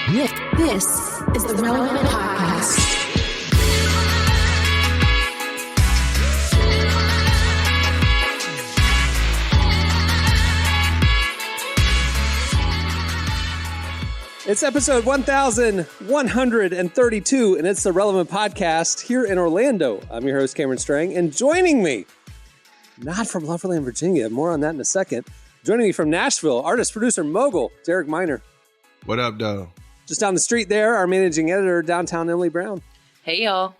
This is the Relevant Podcast. It's episode 1132, and it's the Relevant Podcast here in Orlando. I'm your host, Cameron Strang, and joining me, not from Loverland, Virginia, more on that in a second, joining me from Nashville, artist, producer, mogul, Derek Miner. What up, though? Just down the street there, our managing editor, downtown Emily Brown. Hey, y'all.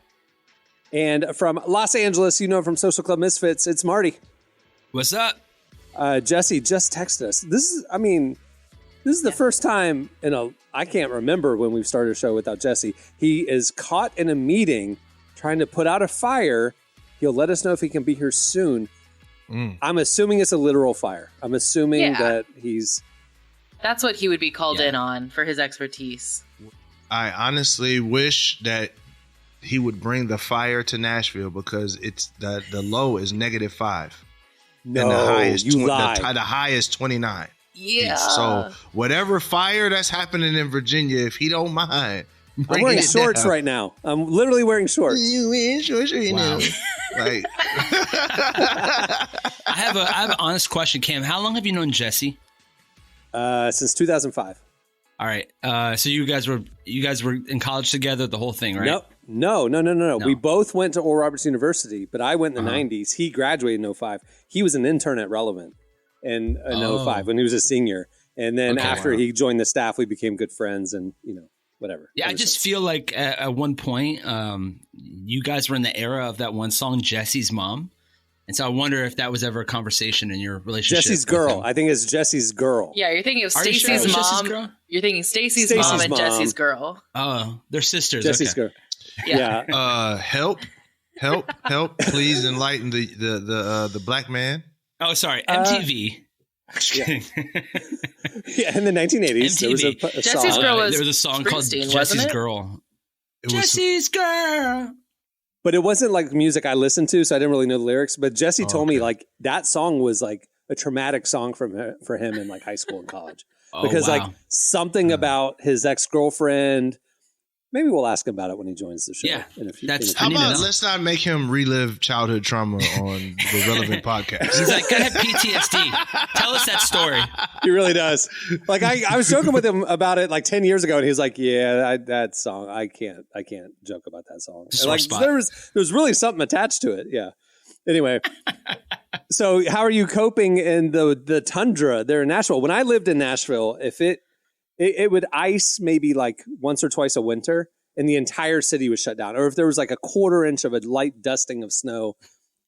And from Los Angeles, you know from Social Club Misfits, it's Marty. What's up? Jesse just texted us. This is the first time I can't remember when we've started a show without Jesse. He is caught in a meeting trying to put out a fire. He'll let us know if he can be here soon. I'm assuming it's a literal fire. I'm assuming that he's... That's what he would be called in on for his expertise. I honestly wish that he would bring the fire to Nashville because it's the low is -5. No, and the high is you lied. the high is 29. Yeah. So whatever fire that's happening in Virginia, if he don't mind, I'm wearing shorts right now. I'm literally wearing shorts. You wearing shorts right now? Like, I have an honest question, Cam. How long have you known Jesse? Since 2005. All right. So you guys were in college together, the whole thing, right? No. We both went to Oral Roberts University, but I went in the 90s. He graduated in 05. He was an intern at Relevant in 05 when he was a senior. And then after he joined the staff, we became good friends and, whatever. Yeah, I just feel like at one point, you guys were in the era of that one song, Jesse's Mom. And so I wonder if that was ever a conversation in your relationship. Jesse's girl. I think it's Jesse's girl. Yeah, you're thinking of Stacey's Stacey's mom. girl? You're thinking Stacey's mom and Jesse's girl. Oh, they're sisters. Jesse's girl. Yeah. help, please enlighten the black man. Oh, sorry, MTV. Yeah, in the 1980s, there was a Jesse's song. girl was there was a song called Springsteen, Jesse's wasn't it? Girl. Jesse's Girl. But it wasn't like music I listened to, so I didn't really know the lyrics. But Jesse told me like that song was like a traumatic song for him in like high school and college. Because like something about his ex-girlfriend. Maybe we'll ask him about it when he joins the show. Yeah, in a few. How about let's not make him relive childhood trauma on the Relevant Podcast. He's like, I have PTSD. Tell us that story. He really does. Like I was joking with him about it like 10 years ago, and he was like, "Yeah, that song, I can't joke about that song." And, like there was really something attached to it. Yeah. Anyway, so how are you coping in the tundra there in Nashville? When I lived in Nashville, if it would ice maybe like once or twice a winter and the entire city was shut down. Or if there was like a quarter inch of a light dusting of snow,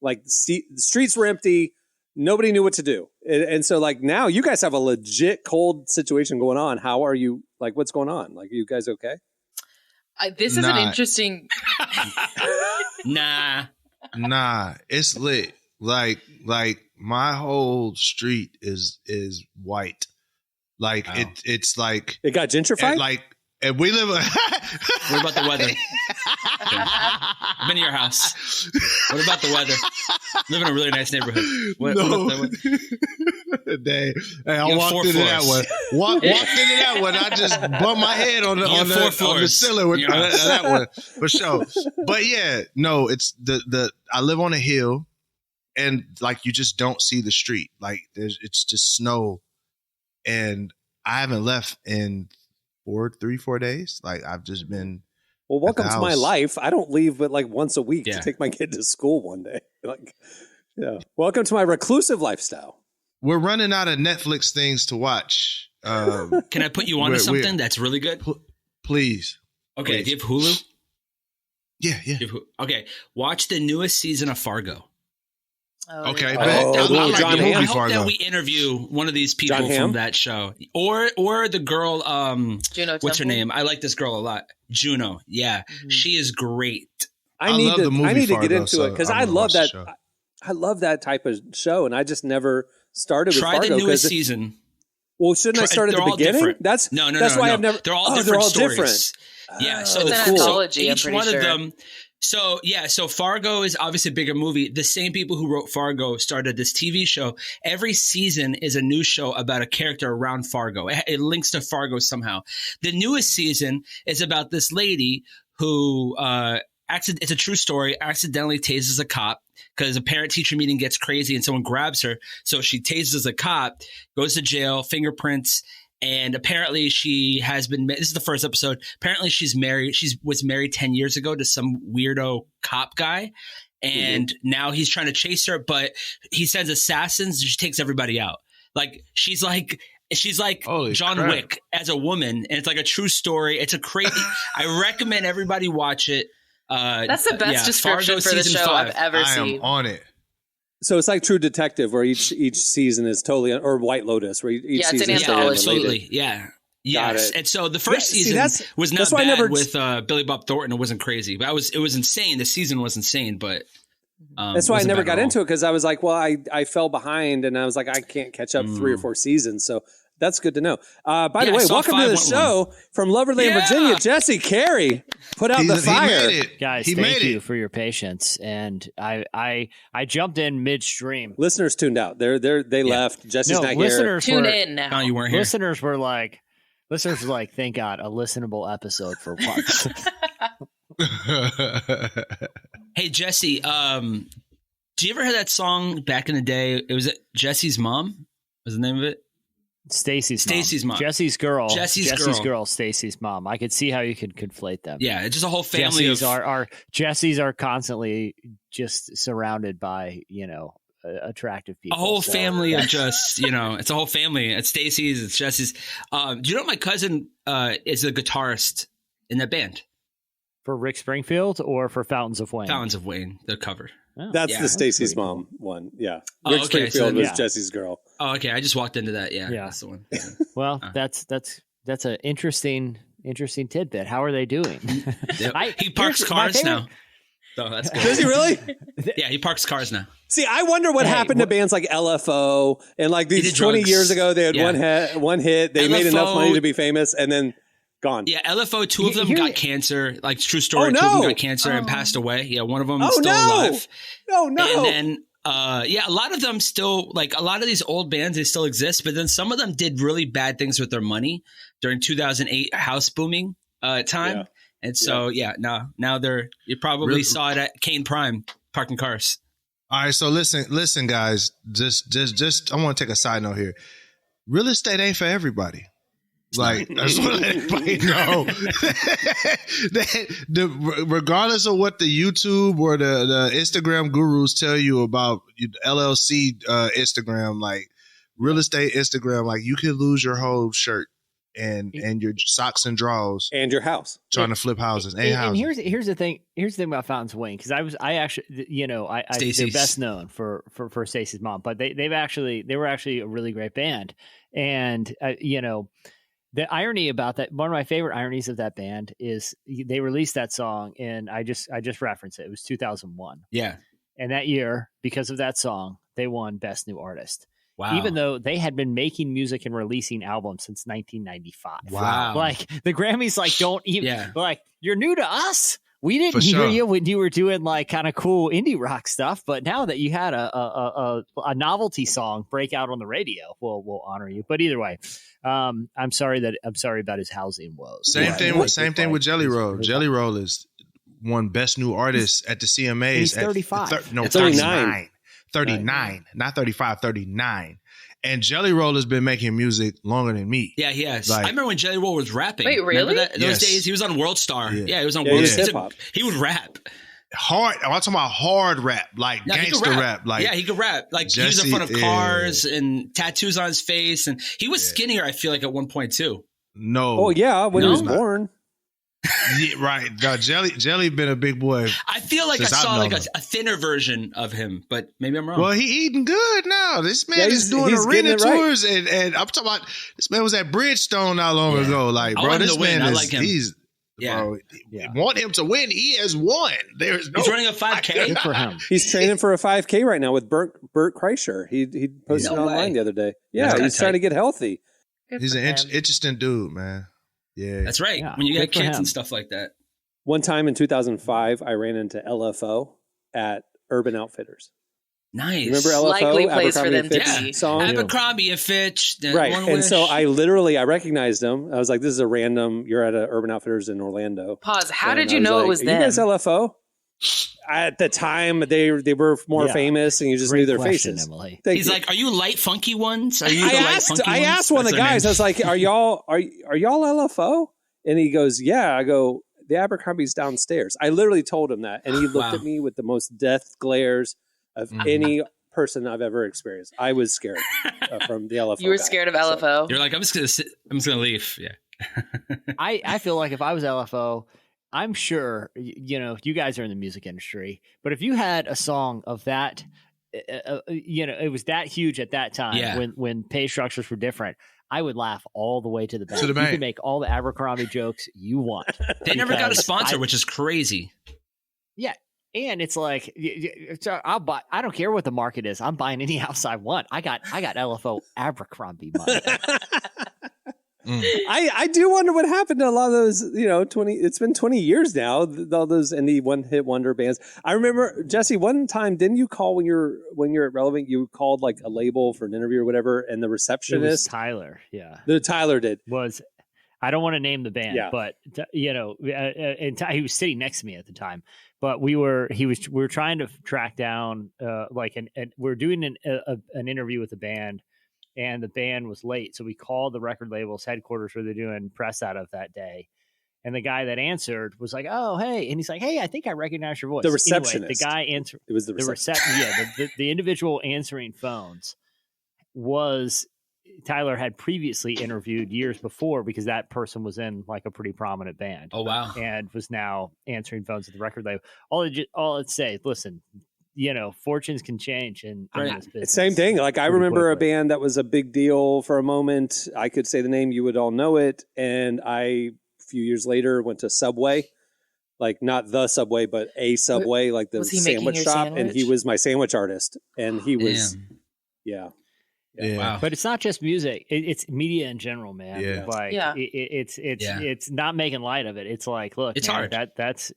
like the streets were empty. Nobody knew what to do. And so like now you guys have a legit cold situation going on. How are you? Like, what's going on? Like, are you guys okay? This is an interesting. Nah, it's lit. Like my whole street is white. Like it's like it got gentrified. And we live. What about the weather? I've been to your house. What about the weather? Live in a really nice neighborhood. What about the weather? Hey, I walked into that one. Walked into that one. I just bumped my head on the ceiling with that one for sure. But yeah, no, it's the I live on a hill, and like you just don't see the street. Like it's just snow. And I haven't left in 4 days. Like I've just been. Well, welcome to my life. I don't leave but like once a week to take my kid to school one day. Like, yeah. Welcome to my reclusive lifestyle. We're running out of Netflix things to watch. Can I put you on to something that's really good? Please. Okay. Do you have Hulu? Yeah. Okay. Watch the newest season of Fargo. Oh, okay, yeah. bet. I hope that we interview one of these people from that show, or the girl. Juno. What's her name? I like this girl a lot. Juno. Yeah, she is great. I need to get into it because I love that. I love that type of show, and I just never started with Fargo. Try the newest season. Well, shouldn't I start at the beginning? Different. That's why I've never. They're all different stories. Yeah, so it's an anthology. each one of them. So Fargo is obviously a bigger movie. The same people who wrote Fargo started this TV show. Every season is a new show about a character around Fargo. It links to Fargo somehow. The newest season is about this lady who it's a true story, accidentally tases a cop because a parent-teacher meeting gets crazy and someone grabs her. So she tases a cop, goes to jail, fingerprints. And apparently she has been, this is the first episode. Apparently she's married. She was married 10 years ago to some weirdo cop guy. And now he's trying to chase her, but he sends assassins and she takes everybody out. Like, she's like Holy John crap. Wick as a woman. And it's like a true story. It's a crazy, I recommend everybody watch it. That's the best description Fargo for the season show 5. I've ever I seen. am on it. So it's like True Detective, where each season is totally, or White Lotus, where each Yeah, it's an season is anthology. Absolutely. Yeah. Yes. it. And so the first season was not why I bad never- with Billy Bob Thornton. It wasn't crazy, but it was insane. The season was insane, but That's why I wasn't never bad got at all. into it, because I was like, well, I fell behind, and I was like, I can't catch up 3 or 4 seasons. So that's good to know. By the Yeah, I way, saw welcome to 5, the went show from Loverland, Yeah. Virginia. Jesse Carey put out the He fire. made it. Guys, He thank made you it. for your patience. And I jumped in midstream. Listeners tuned out. They left. Jesse's No, not here. listeners Tune were, in now. No, you weren't here. listeners were like, thank God, a listenable episode for once. Hey, Jesse, do you ever hear that song back in the day? It was Jesse's Mom was the name of it? Stacy's mom. mom. Jesse's girl. Jesse's girl. Stacy's mom. I could see how you could conflate them. Yeah, it's just a whole family Jessies are constantly just surrounded by, attractive a people. whole So family of that's- just, it's a whole family. It's Stacy's, it's Jesse's. Do you know my cousin is a guitarist in that band? for Rick Springfield or for Fountains of Wayne. Fountains of Wayne, they're covered. Oh, That's Yeah. the Stacy's pretty cool. mom one. Yeah. Oh, Rick okay, Springfield so- was yeah. Jesse's girl. Oh, okay. I just walked into that. Yeah, Yeah. that's the one. Well, that's an interesting tidbit. How are they doing? Yep. I- He parks here's my cars favorite- now. So that's good. Does he really? Yeah, he parks cars now. See, I wonder what Hey, happened to bands like LFO and like these did 20 drugs. years ago. They had Yeah. one hit. They made enough LFO money to be famous, and then gone. Yeah, LFO, two of them Here- got cancer. Like, true story. Oh, Two of them no. got cancer and passed away. Yeah, one of them is Oh, still no. alive. No. And then, a lot of them still, like, a lot of these old bands, they still exist. But then some of them did really bad things with their money during 2008 house booming time. Yeah. And so, now they're, you probably Really? saw it at Kane Prime, parking cars. All right, so listen, guys. Just, I want to take a side note here. Real estate ain't for everybody. Like, I just want to let everybody know that regardless of what the YouTube or the Instagram gurus tell you about LLC Instagram, like real estate Instagram, like you could lose your whole shirt and your socks and drawers And your house. trying to flip houses and And houses. here's the thing. Here's the thing about Fountains of Wayne, because I actually they're Stacey's. best known for Stacey's mom, but they were actually a really great band, and the irony about that, one of my favorite ironies of that band is they released that song, and I just referenced it. It was 2001, Yeah. and that year, because of that song, they won Best New Artist. Wow. Even though they had been making music and releasing albums since 1995. Wow. Like the Grammys, like don't even Yeah. like you're new to us. We For didn't hear sure. you when you were doing like kind of cool indie rock stuff, but now that you had a novelty song break out on the radio, we'll honor you. But either way, I'm sorry about his housing woes. Same Right. thing with Jelly Roll. Jelly Roll is won Best New Artist at the CMAs. He's at 35. 39. 39, not 35, 39. And Jelly Roll has been making music longer than me. Yeah, he has. Like- I remember when Jelly Roll was rapping. Wait, Remember really? that? Those Yes. days he was on World Star. Yeah. Yeah, he was on Yeah, World he was Star. hip-hop. He would rap. Hard. I'm talking about hard rap, like No, he could gangster rap. Like yeah, he could rap. Like he was Jesse- in front of yeah. cars and tattoos on his face, and he was skinnier. I feel like at one point too. no. Oh, yeah. When he No? was born. Yeah, right. No, Jelly been a big boy. I feel like Since I I've saw known like him. a thinner version of him, but maybe I'm wrong. Well, he eating good now. This man Yeah, is doing he's getting arena it right. tours, and I'm talking about this man was at Bridgestone not long Yeah. ago. Like, I bro, want him this to win. man I is like him. he's Yeah. bro. Yeah. Want him to win? He has won. There's no. He's running a 5K. Good for him. He's training for a 5K right now with Bert Kreischer. He posted No it online way. the other day. That's Yeah, he's kinda trying to tight. get healthy. Good He's for an him. interesting dude, man. Yeah. That's right. Yeah, When you good got for kids him. and stuff like that. One time in 2005, I ran into LFO at Urban Outfitters. Nice. You remember LFO? Likely place for Abercrombie them and Fitch to be. song? Abercrombie and Fitch. Right. One And Wish. so I recognized him. I was like, this is a random, you're at a Urban Outfitters in Orlando. Pause. How And did I you know like, it was Are them? you guys LFO? At the time, they were more famous, and you just knew their faces. Emily. He's like, "Are you light funky ones? Are you the light funky I ones?" asked one of the guys. I was like, "Are y'all LFO?" And he goes, "Yeah." I go, "The Abercrombie's downstairs." I literally told him that, and he looked at me with the most death glares of any person I've ever experienced. I was scared from the LFO. You were scared of LFO. So, you're like, I'm just gonna leave. Yeah. I feel like if I was LFO, I'm sure, you guys are in the music industry, but if you had a song of that, it was that huge at that time when pay structures were different, I would laugh all the way to the bank. You can make all the Abercrombie jokes you want. They never got a sponsor, which is crazy. Yeah. And it's like, I'll buy, I don't care what the market is. I'm buying any house I want. I got LFO Abercrombie money. I do wonder what happened to a lot of those, it's been 20 years now, all those indie one-hit wonder bands. I remember, Jesse, one time, didn't you call when you're at Relevant, you called like a label for an interview or whatever, and the receptionist? It was Tyler, yeah. Tyler did. I don't want to name the band, but, and he was sitting next to me at the time. But we were trying to track down, we're doing an interview with the band, and the band was late. So we called the record label's headquarters where they're doing press out of that day. And the guy that answered was like, "Oh, hey." And he's like, "Hey, I think I recognize your voice." The receptionist. Anyway, the guy answered. It was the receptionist. The individual answering phones was Tyler had previously interviewed years before, because that person was in like a pretty prominent band. Oh, wow. And was now answering phones at the record label. All I'd say, listen, fortunes can change in this business. Same thing. Like, I remember a band that was a big deal for a moment. I could say the name, you would all know it. And a few years later, went to Subway, like not the Subway, but a Subway, like the sandwich shop. Sandwich? And he was my sandwich artist. And he was, Yeah. Wow. But it's not just music; it's media in general, man. Yeah. Like it's not making light of it. It's like, look, it's man, hard. That's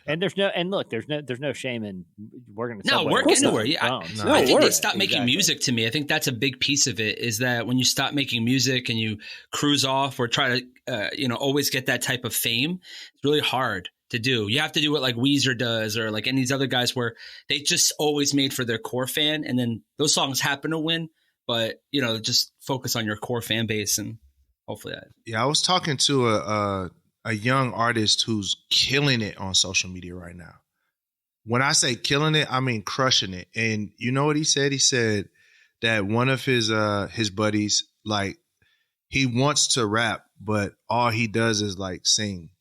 and there's no shame in working. Work anywhere. Yeah, I think they stopped making music. To me, I think that's a big piece of it. Is that when you stop making music and you cruise off or try to always get that type of fame, it's really hard to do. You have to do what like Weezer does, or like any of these other guys where they just always made for their core fan, and then those songs happen to win. But, just focus on your core fan base, and hopefully that. Yeah, I was talking to a young artist who's killing it on social media right now. When I say killing it, I mean crushing it. And you know what he said? He said that one of his buddies, like, he wants to rap, but all he does is like sing.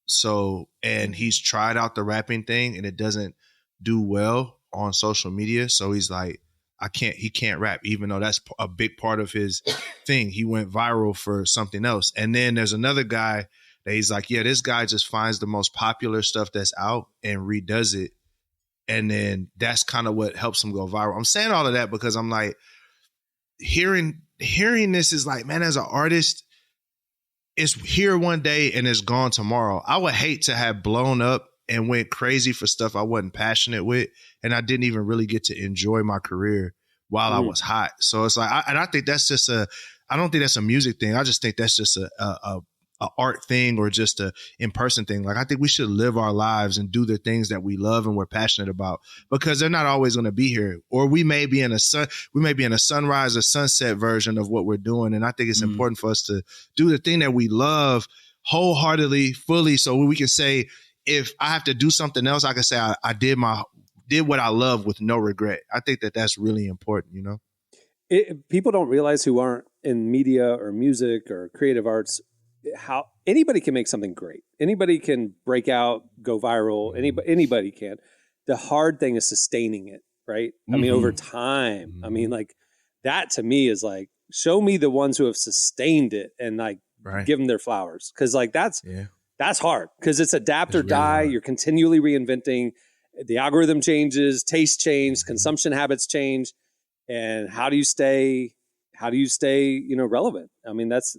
So, and he's tried out the rapping thing and it doesn't do well on social media. So he's like, he can't rap, even though that's a big part of his thing. He went viral for something else. And then there's another guy that he's like, yeah, this guy just finds the most popular stuff that's out and redoes it. And then that's kind of what helps him go viral. I'm saying all of that because I'm like, hearing this is like, man, as an artist, it's here one day and it's gone tomorrow. I would hate to have blown up and went crazy for stuff I wasn't passionate with, and I didn't even really get to enjoy my career while I was hot. So it's like, I think that's just I don't think that's a music thing. I just think that's just a art thing, or just a in-person thing. Like, I think we should live our lives and do the things that we love and we're passionate about, because they're not always going to be here. Or we may be in a sunrise or sunset version of what we're doing. And I think it's important for us to do the thing that we love wholeheartedly, fully, so we can say, if I have to do something else, I can say I did what I love with no regret. I think that's really important, People don't realize, who aren't in media or music or creative arts, how anybody can make something great. Anybody can break out, go viral. Anybody can. The hard thing is sustaining it, right? I mean, over time. I mean, like, that to me is like, show me the ones who have sustained it and like give them their flowers. Because like that's hard, because it's adapt or die. You're continually reinventing. The algorithm changes, taste change, consumption habits change, and how do you stay relevant? I mean, that's.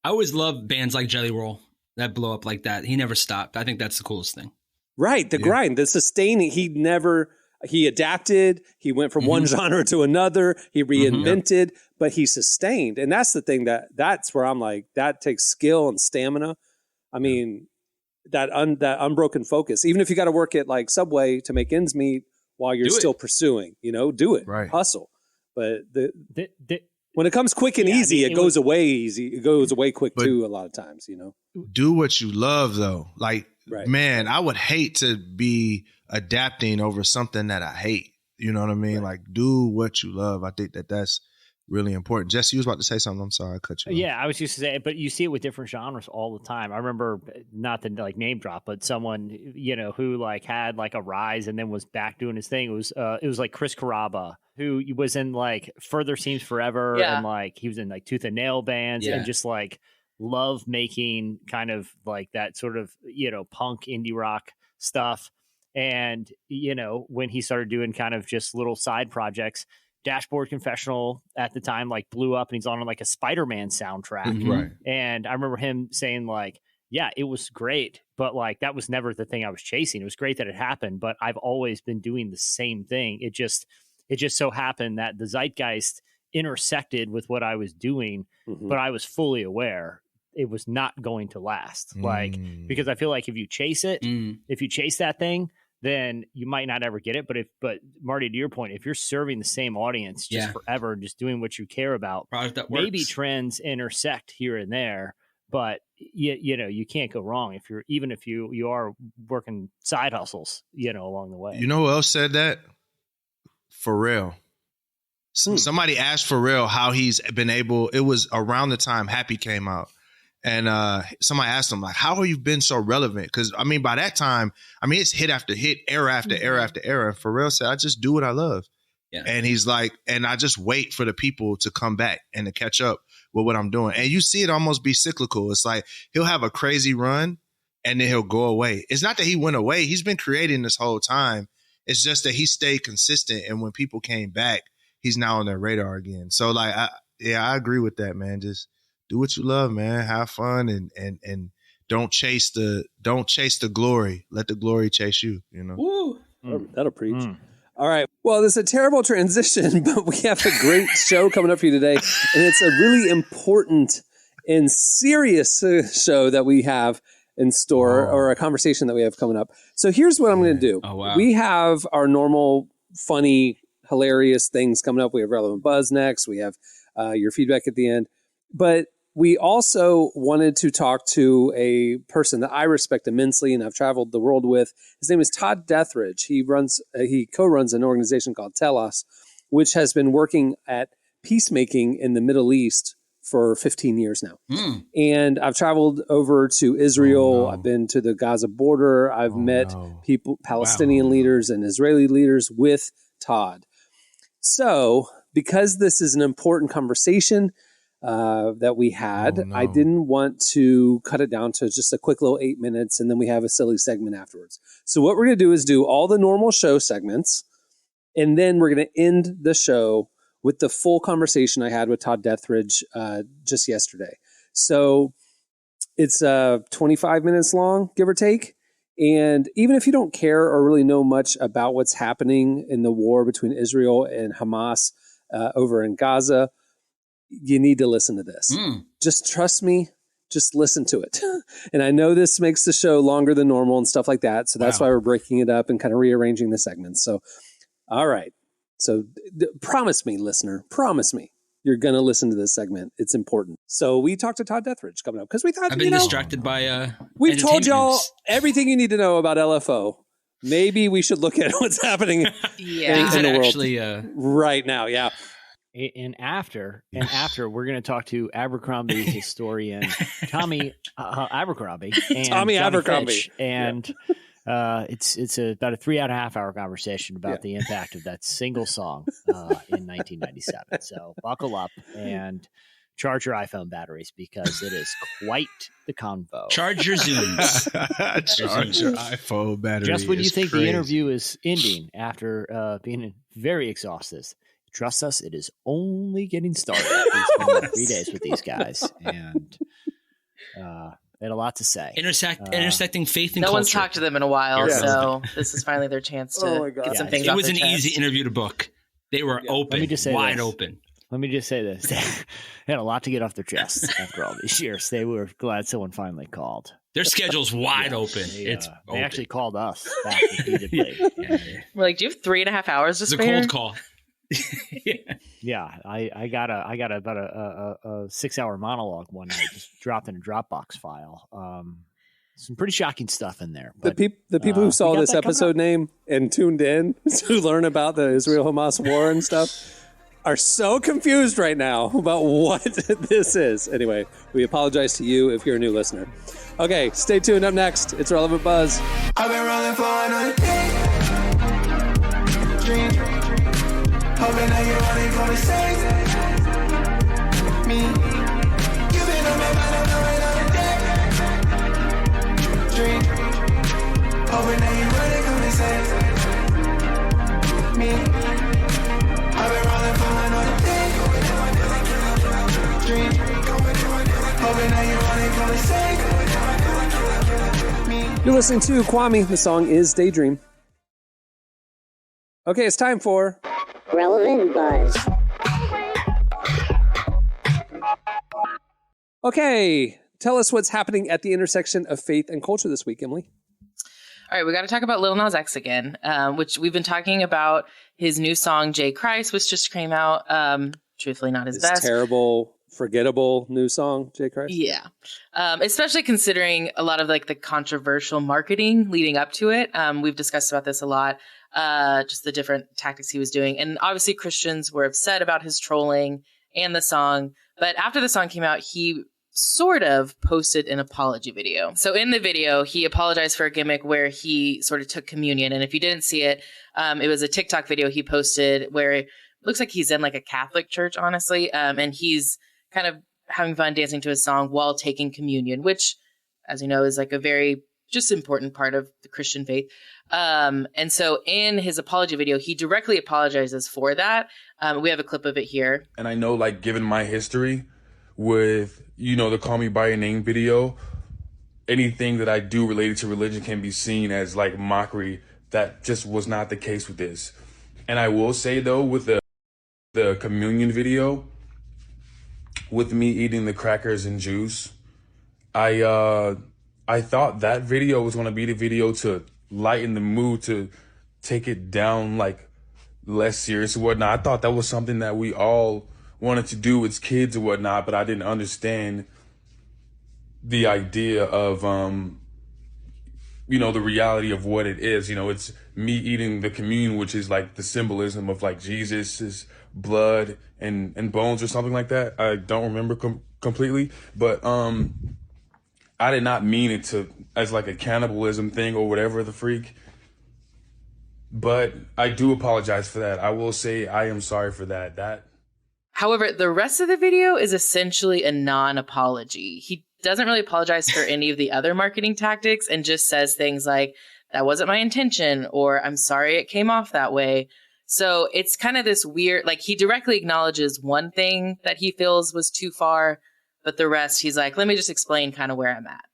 I always love bands like Jelly Roll. that blow up like that. He never stopped. I think that's the coolest thing. Right. The grind, the sustaining. He adapted. He went from one genre to another. He reinvented, but he sustained. And that's the thing that's where I'm like, that takes skill and stamina. I mean, that unbroken focus, even if you got to work at like Subway to make ends meet while you're still pursuing, do it, hustle. But when it comes quick and easy, it goes away easy. It goes away quick too. A lot of times, do what you love though. Like, man, I would hate to be adapting over something that I hate. You know what I mean? Right. Like, do what you love. I think that's really important. Jesse, you was about to say something. I'm sorry, I cut you off. Yeah, I was just to say, but you see it with different genres all the time. I remember, not to like name drop, but someone who like had like a rise and then was back doing his thing. It was like Chris Carrabba, who was in like Further Seems Forever, and like he was in like Tooth and Nail bands, and just like love making kind of like that sort of punk indie rock stuff. And when he started doing kind of just little side projects, Dashboard Confessional at the time like blew up, and he's on like a Spider-Man soundtrack. Right. And I remember him saying like, yeah, it was great, but like that was never the thing I was chasing. It was great that it happened, but I've always been doing the same thing. It just so happened that the zeitgeist intersected with what I was doing, but I was fully aware it was not going to last. Like, because I feel like if you chase it, if you chase that thing, then you might not ever get it. But Marty, to your point, if you're serving the same audience just forever, just doing what you care about, maybe trends intersect here and there, but you can't go wrong if you are working side hustles, along the way. You know who else said that? Pharrell. Somebody asked Pharrell how he's been able. It was around the time Happy came out. And somebody asked him, like, how have you been so relevant? Because, I mean, by that time, it's hit after hit, era after era after era. And Pharrell said, I just do what I love. Yeah. And he's like, and I just wait for the people to come back and to catch up with what I'm doing. And you see it almost be cyclical. It's like he'll have a crazy run and then he'll go away. It's not that he went away. He's been creating this whole time. It's just that he stayed consistent. And when people came back, he's now on their radar again. So, like, I agree with that, man. Just do what you love, man. Have fun and don't chase the glory. Let the glory chase you, Ooh, that'll preach. All right. Well, this is a terrible transition, but we have a great show coming up for you today. And it's a really important and serious show that we have in store, or a conversation that we have coming up. So here's what I'm going to do. Oh, wow. We have our normal, funny, hilarious things coming up. We have Relevant Buzz next. We have your feedback at the end. But we also wanted to talk to a person that I respect immensely and I've traveled the world with. His name is Todd Deatherage. He co-runs an organization called Telos, which has been working at peacemaking in the Middle East for 15 years now. And I've traveled over to Israel. I've been to the Gaza border. I've met people, Palestinian leaders and Israeli leaders with Todd. So because this is an important conversation that we had, I didn't want to cut it down to just a quick little 8 minutes and then we have a silly segment afterwards. So what we're going to do is do all the normal show segments, and then we're going to end the show with the full conversation I had with Todd Deatherage just yesterday. So it's 25 minutes long, give or take. And even if you don't care or really know much about what's happening in the war between Israel and Hamas over in Gaza, you need to listen to this. Just trust me. Just listen to it. And I know this makes the show longer than normal and stuff like that. So that's why we're breaking it up and kind of rearranging the segments. So, all right. So promise me, listener, promise me you're going to listen to this segment. It's important. So we talked to Todd Deatherage coming up because we thought, I've been distracted by we've told y'all everything you need to know about LFO. Maybe we should look at what's happening in the world actually, right now. Yeah. And after we're going to talk to Abercrombie historian Tommy Abercrombie and Tommy Abercrombie, Fitch, and it's about a 3.5 hour conversation about the impact of that single song in 1997. So buckle up and charge your iPhone batteries because it is quite the convo. Charge your Zooms. Charge your iPhone battery. Just when you think the interview is ending after being very exhausted. Trust us, it is only getting started. We spent 3 days with these guys, and They had a lot to say. Intersecting faith and culture. No one's talked to them in a while, so this is finally their chance to get some things off their chest. It was an easy interview to book. They were open, Let me just say wide open. Let me just say this. They had a lot to get off their chests after all these years. They were glad someone finally called. Their schedule's wide open. They actually called us back repeatedly. We're like, do you have 3.5 hours to spare? It's a cold call. I got about a 6-hour monologue one night, just dropped in a Dropbox file. Some pretty shocking stuff in there. But, the people who saw this episode name and tuned in to learn about the Israel-Hamas war and stuff are so confused right now about what this is. Anyway, we apologize to you if you're a new listener. Okay, stay tuned. Up next, it's Relevant Buzz. I've been rolling for another day. Dream. Hoping that you're running for the sake. Me. You've been on my mind for another day. Dream. Hoping that you're running for the sake. Me. I've been rolling for another day. Dream. Hoping that you're running for the sake. You're listening to Kwame. The song is Daydream. Okay, it's time for Relevant Buzz. Okay, tell us what's happening at the intersection of faith and culture this week, Emily. All right, we got to talk about Lil Nas X again, which we've been talking about his new song, J. Christ, which just came out. Truthfully, not his best. Terrible, forgettable new song, J. Christ. Yeah. Especially considering a lot of like the controversial marketing leading up to it. We've discussed about this a lot, just the different tactics he was doing. And obviously Christians were upset about his trolling and the song. But after the song came out, he sort of posted an apology video. So in the video, he apologized for a gimmick where he sort of took communion. And if you didn't see it, it was a TikTok video he posted where it looks like he's in like a Catholic church, honestly. And he's kind of having fun dancing to his song while taking communion, which, as you know, is like a very just important part of the Christian faith. And so in his apology video, he directly apologizes for that. We have a clip of it here. And I know, like, given my history with, you know, the Call Me By Your Name video, anything that I do related to religion can be seen as like mockery. That just was not the case with this. And I will say, though, with the communion video, with me eating the crackers and juice, I thought that video was going to be the video to lighten the mood, to take it down, like, less serious or whatnot. I thought that was something that we all wanted to do as kids or whatnot, but I didn't understand the idea of, you know, the reality of what it is. You know, it's me eating the communion, which is like the symbolism of like Jesus's blood and bones or something like that. I don't remember completely, but I did not mean it to as like a cannibalism thing or whatever the freak. But I do apologize for that. I will say I am sorry for that. However, the rest of the video is essentially a non-apology. He doesn't really apologize for any of the other marketing tactics and just says things like, that wasn't my intention, or I'm sorry it came off that way. So it's kind of this weird, like, he directly acknowledges one thing that he feels was too far, but the rest he's like, let me just explain kind of where I'm at.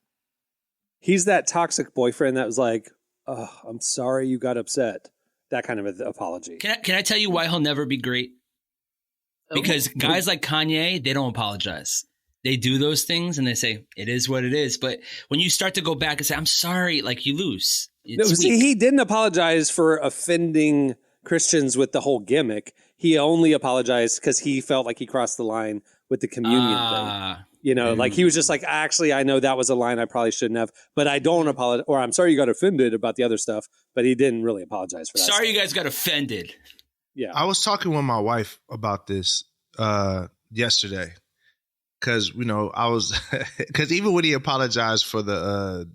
He's that toxic boyfriend that was like, oh, I'm sorry you got upset. That kind of an apology. Can I tell you why he'll never be great? Because guys like Kanye, they don't apologize. They do those things and they say, it is what it is. But when you start to go back and say, I'm sorry, like, you lose. See, he didn't apologize for offending Christians with the whole gimmick. He only apologized because he felt like he crossed the line with the communion thing. You know, like he was just like, actually, I know that was a line I probably shouldn't have, but I don't apologize. Or I'm sorry you got offended about the other stuff, but he didn't really apologize for that. Sorry stuff. You guys got offended. Yeah. I was talking with my wife about this yesterday because, you know, because even when he apologized for the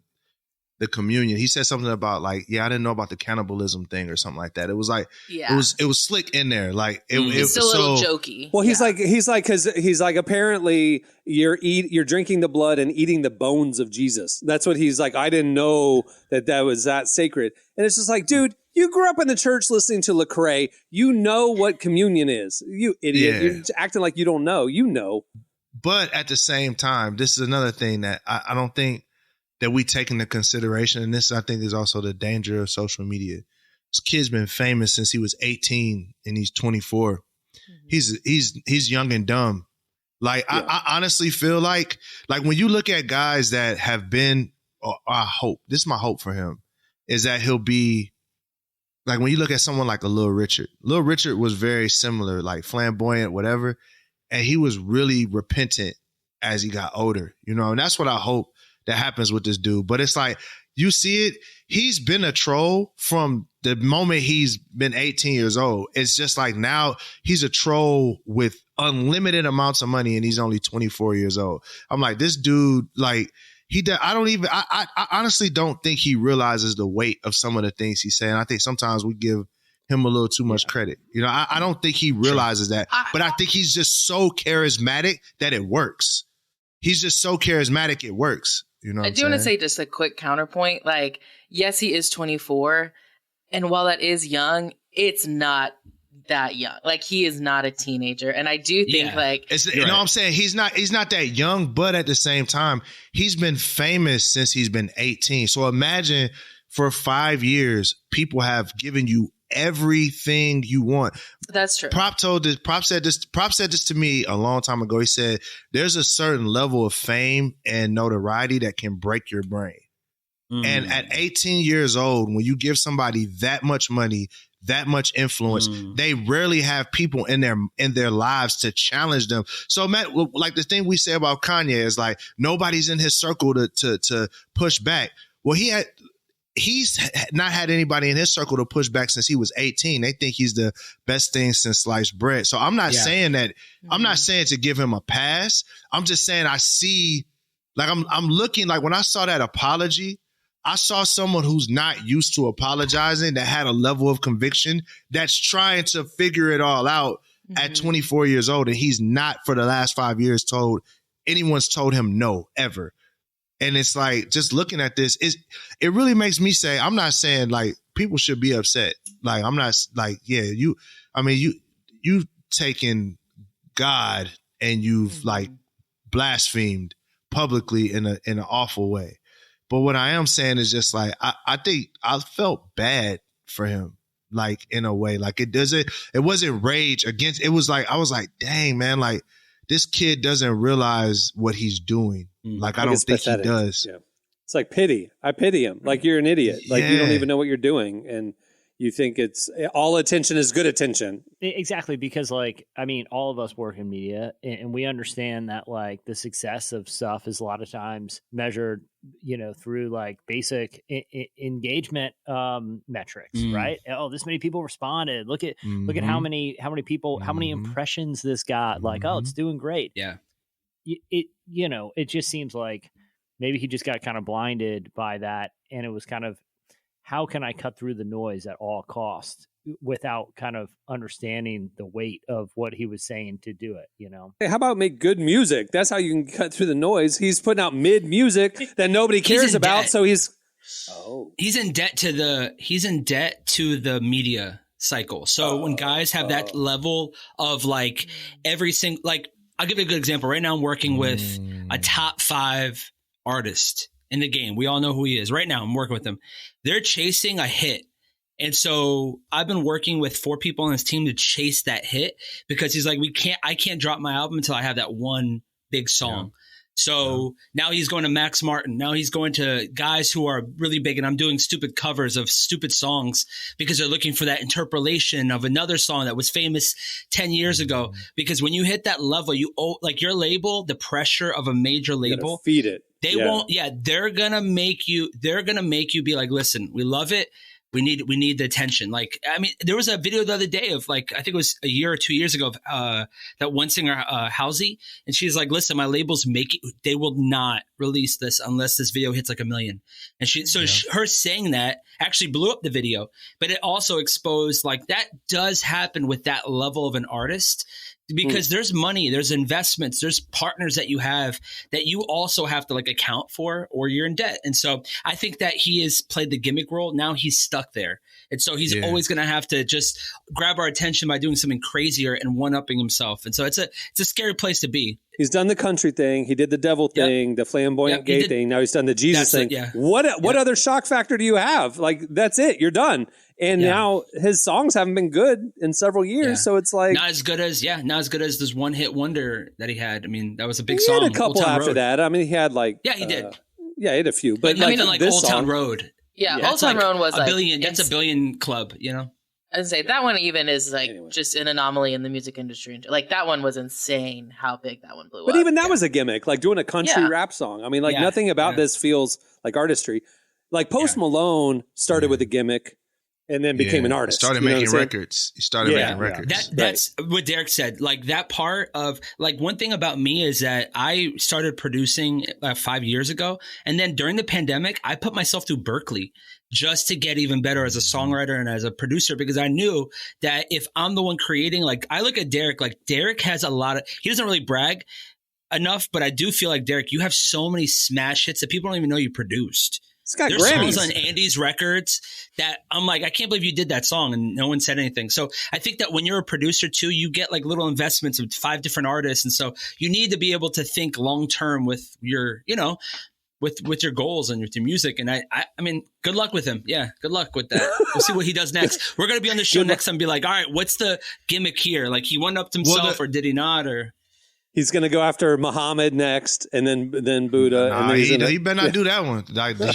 communion, he said something about like, yeah, I didn't know about the cannibalism thing or something like that. It was like, it was slick in there. Like it's still a little jokey. Well, he's like, apparently you're drinking the blood and eating the bones of Jesus. That's what he's like. I didn't know that was that sacred. And it's just like, dude, you grew up in the church listening to Lecrae. You know what communion is. You idiot. Yeah. You're acting like you don't know. You know. But at the same time, this is another thing that I don't think that we take into consideration. And this, I think, is also the danger of social media. This kid's been famous since he was 18 and he's 24. He's young and dumb. Like, I honestly feel like when you look at guys that have been, I hope, this is my hope for him, is that he'll be, like when you look at someone like a Lil Richard was very similar, like flamboyant, whatever. And he was really repentant as he got older, you know, and that's what I hope that happens with this dude. But it's like, you see it, he's been a troll from the moment he's been 18 years old. It's just like now he's a troll with unlimited amounts of money and he's only 24 years old. I'm like, this dude, like, I honestly don't think he realizes the weight of some of the things he's saying. I think sometimes we give him a little too much credit. You know, I don't think he realizes that, but I think he's just so charismatic that it works. He's just so charismatic, it works. You know, I do want to say just a quick counterpoint. Like, yes, he is 24. And while that is young, it's not that young. Like, he is not a teenager. And I do think you know what I'm saying? He's not that young, but at the same time, he's been famous since he's been 18. So imagine for 5 years, people have given you everything you want. That's true. Prop said this to me a long time ago. He said, there's a certain level of fame and notoriety that can break your brain. And at 18 years old, when you give somebody that much money, that much influence, they rarely have people in their lives to challenge them. So, Matt, like the thing we say about Kanye is like, nobody's in his circle to push back. Well, he's not had anybody in his circle to push back since he was 18. They think he's the best thing since sliced bread. So I'm not saying that, I'm not saying to give him a pass. I'm just saying I see, like, I'm looking, like when I saw that apology, I saw someone who's not used to apologizing, that had a level of conviction, that's trying to figure it all out at 24 years old. And he's not, for the last 5 years, anyone's told him no, ever. And it's like, just looking at this, it really makes me say, I'm not saying like people should be upset. Like, I'm not like, you've taken God and you've like blasphemed publicly in an awful way. But what I am saying is just like, I think I felt bad for him, like in a way, like it wasn't rage against, it was like, I was like, dang, man, like this kid doesn't realize what he's doing. Like, I don't think pathetic. He does. Yeah. It's like pity. I pity him. Like, you're an idiot. Like, you don't even know what you're doing. And you think it's all attention is good attention. Exactly. Because like, I mean, all of us work in media and we understand that like the success of stuff is a lot of times measured, you know, through like basic engagement metrics, right? Oh, this many people responded. Look at how many people, how many impressions this got. Like, oh, it's doing great. Yeah. It just seems like maybe he just got kind of blinded by that. And it was kind of, how can I cut through the noise at all costs without kind of understanding the weight of what he was saying to do it, you know? Hey, how about make good music? That's how you can cut through the noise. He's putting out mid music that nobody cares about. So he's in debt to the media cycle. So when guys have that level of like every single, like, I'll give you a good example. Right now I'm working with a top 5 artist in the game. We all know who he is. Right now I'm working with him. They're chasing a hit. And so I've been working with 4 people on his team to chase that hit, because he's like, I can't drop my album until I have that one big song. Yeah. So now he's going to Max Martin. Now he's going to guys who are really big, and I'm doing stupid covers of stupid songs because they're looking for that interpolation of another song that was famous 10 years ago. Because when you hit that level, like your label, the pressure of a major label, feed it. They won't. Yeah, they're gonna make you be like, listen, we love it. We need the attention. Like, I mean, there was a video the other day of like, I think it was a year or 2 years ago, of that one singer, Halsey, and she's like, listen, my labels they will not release this unless this video hits like 1 million. And her saying that actually blew up the video, but it also exposed like that does happen with that level of an artist. because there's money, there's investments, there's partners that you have that you also have to like account for, or you're in debt. And so I think that he has played the gimmick role. Now he's stuck there. And so he's always going to have to just grab our attention by doing something crazier and one-upping himself. And so it's a scary place to be. He's done the country thing. He did the devil thing, the flamboyant gay thing. Now he's done the Jesus thing. What other shock factor do you have? Like, that's it. You're done. And now his songs haven't been good in several years. So it's like not as good as this one hit wonder that he had. I mean, that was a big song. He had a couple after that. I mean, he had like he did. He had a few. But like Old Town Road. Yeah, Old Town Road was a billion. That's a billion club. I'd say that one even is like just an anomaly in the music industry. Like that one was insane how big that one blew up. But even that was a gimmick, like doing a country rap song. I mean, like nothing about this feels like artistry. Like Post Malone started with a gimmick and then became an artist. Started making records. He started making records. That's what Derek said. Like that part of like one thing about me is that I started producing 5 years ago. And then during the pandemic, I put myself through Berkeley just to get even better as a songwriter and as a producer, because I knew that if I'm the one creating, like I look at Derek, like Derek has a lot of, he doesn't really brag enough, but I do feel like Derek, you have so many smash hits that people don't even know you produced. There's songs on Andy's records that I'm like, I can't believe you did that song and no one said anything. So I think that when you're a producer too, you get like little investments of 5 different artists. And so you need to be able to think long-term with your, with your goals and with your music. And I mean, good luck with him. Yeah. Good luck with that. We'll see what he does next. We're going to be on the show next time and be like, all right, what's the gimmick here? Like he one-upped himself or did he not? Or he's going to go after Muhammad next, and then Buddha. Nah, and then he better not do that one. He better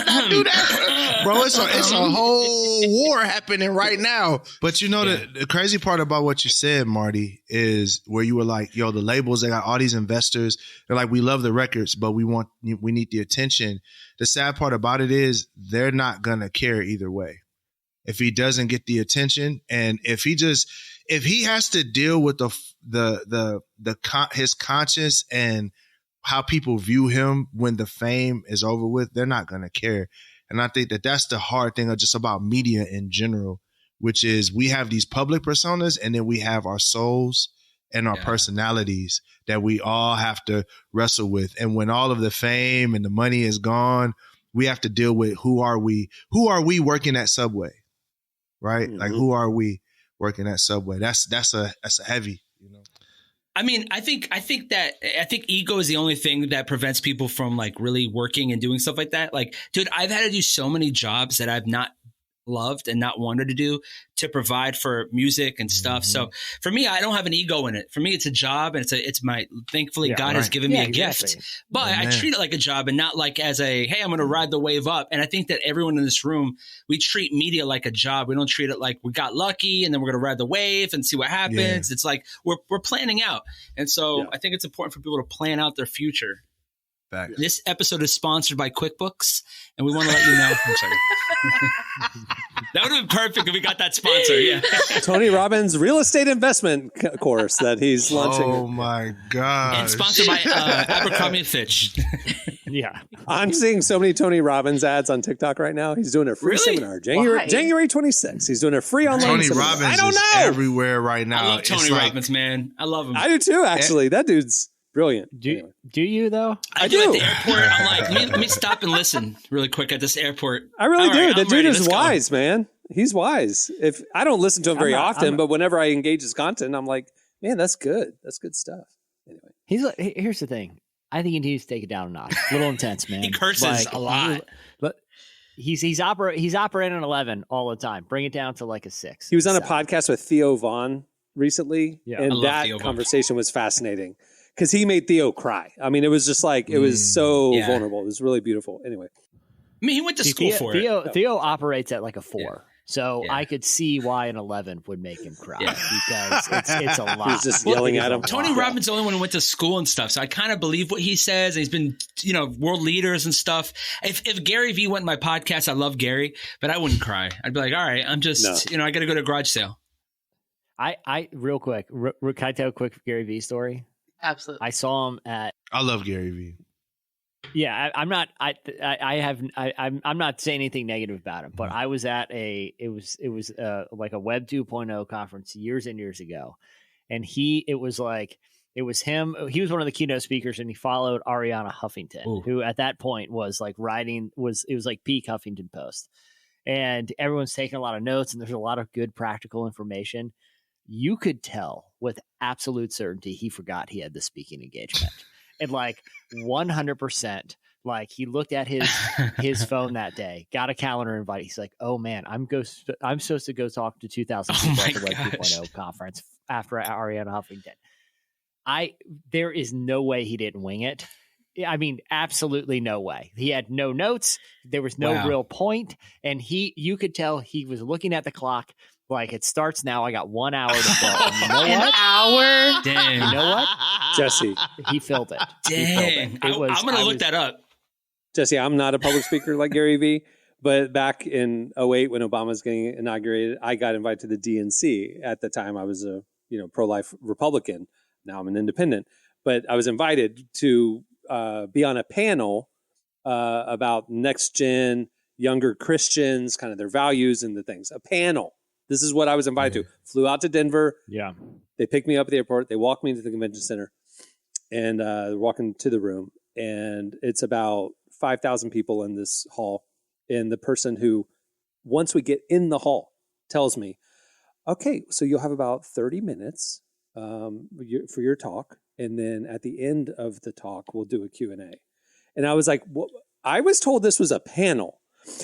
not do that one. Bro, it's a whole war happening right now. But the crazy part about what you said, Marty, is where you were like, yo, the labels, they got all these investors. They're like, we love the records, but we need the attention. The sad part about it is they're not going to care either way. If he doesn't get the attention, and if he has to deal with his conscience and how people view him when the fame is over with, they're not going to care. And I think that that's the hard thing just about media in general, which is we have these public personas and then we have our souls and our personalities that we all have to wrestle with. And when all of the fame and the money is gone, we have to deal with who are we working at Subway, right? Mm-hmm. Like, who are we working at Subway? That's a heavy, I mean, I think ego is the only thing that prevents people from like really working and doing stuff like that. Like, dude, I've had to do so many jobs that I've not loved and not wanted to do to provide for music and stuff. Mm-hmm. So for me, I don't have an ego in it. For me, it's a job, and it's my, thankfully God has given me a gift, but I treat it like a job and not like as a, hey, I'm going to ride the wave up. And I think that everyone in this room, we treat media like a job. We don't treat it like we got lucky and then we're going to ride the wave and see what happens. Yeah. It's like, we're planning out. And so I think it's important for people to plan out their future. Fact. This episode is sponsored by QuickBooks, and we want to let you know. I'm sorry. That would have been perfect if we got that sponsor. Yeah. Tony Robbins' real estate investment course that he's launching. Oh my God. And sponsored by Abercrombie & Fitch. Yeah. I'm seeing so many Tony Robbins ads on TikTok right now. He's doing a free seminar. January 26th. He's doing a free online seminar. Tony Robbins is everywhere right now. I love Tony Robbins, man. I love him. I do too, actually. That dude's brilliant. Do you though? I do. At the airport, I'm like, let me stop and listen really quick at this airport. I really do. The dude is wise, man. He's wise. If I don't listen to him very often, but whenever I engage his content, I'm like, man, that's good. That's good stuff. Anyway, here's the thing. I think he needs to take it down a notch. A little intense, man. He curses a lot. But he's operating an 11 all the time. Bring it down to like a 6. He was on a podcast with Theo Vaughn recently, and that conversation was fascinating. Because he made Theo cry. I mean, it was just like, it was so vulnerable. It was really beautiful. Anyway. I mean, he went to school for it. Theo operates at like a 4. Yeah. So I could see why an 11 would make him cry because it's a lot. He's just yelling at him. Tony Robbins is the only one who went to school and stuff. So I kind of believe what he says. He's been, world leaders and stuff. If Gary Vee went in my podcast, I love Gary, but I wouldn't cry. I'd be like, all right, I'm just, I got to go to a garage sale. I real quick, can I tell a quick Gary Vee story? Absolutely. I saw him at. I love Gary Vee. I'm not saying anything negative about him, but I was at it was like a Web 2.0 conference years and years ago. And it was him. He was one of the keynote speakers, and he followed Ariana Huffington, who at that point was like it was like peak Huffington Post. And everyone's taking a lot of notes, and there's a lot of good practical information. You could tell with absolute certainty he forgot he had the speaking engagement. And like 100%, like he looked at his phone that day, got a calendar invite. He's like, "Oh man, I'm supposed to go talk to 2,000 people at the Web 2.0 conference after Ariana Huffington." There is no way he didn't wing it. I mean, absolutely no way. He had no notes. There was no real point, and you could tell he was looking at the clock. Like, it starts now. I got 1 hour to fill. You know An hour? Dang. You know what? Jesse. He filled it. Dang. I'm going to look that up. Jesse, I'm not a public speaker like Gary Vee, but back in 2008 when Obama was getting inaugurated, I got invited to the DNC. At the time, I was a pro-life Republican. Now I'm an independent. But I was invited to be on a panel about next-gen, younger Christians, kind of their values and the things. A panel. This is what I was invited to. Flew out to Denver. Yeah. They picked me up at the airport. They walked me into the convention center, and they're walking to the room. And it's about 5,000 people in this hall. And the person who, once we get in the hall, tells me, "Okay, so you'll have about 30 minutes for your talk. And then at the end of the talk, we'll do a Q&A." And I was like, well, I was told this was a panel.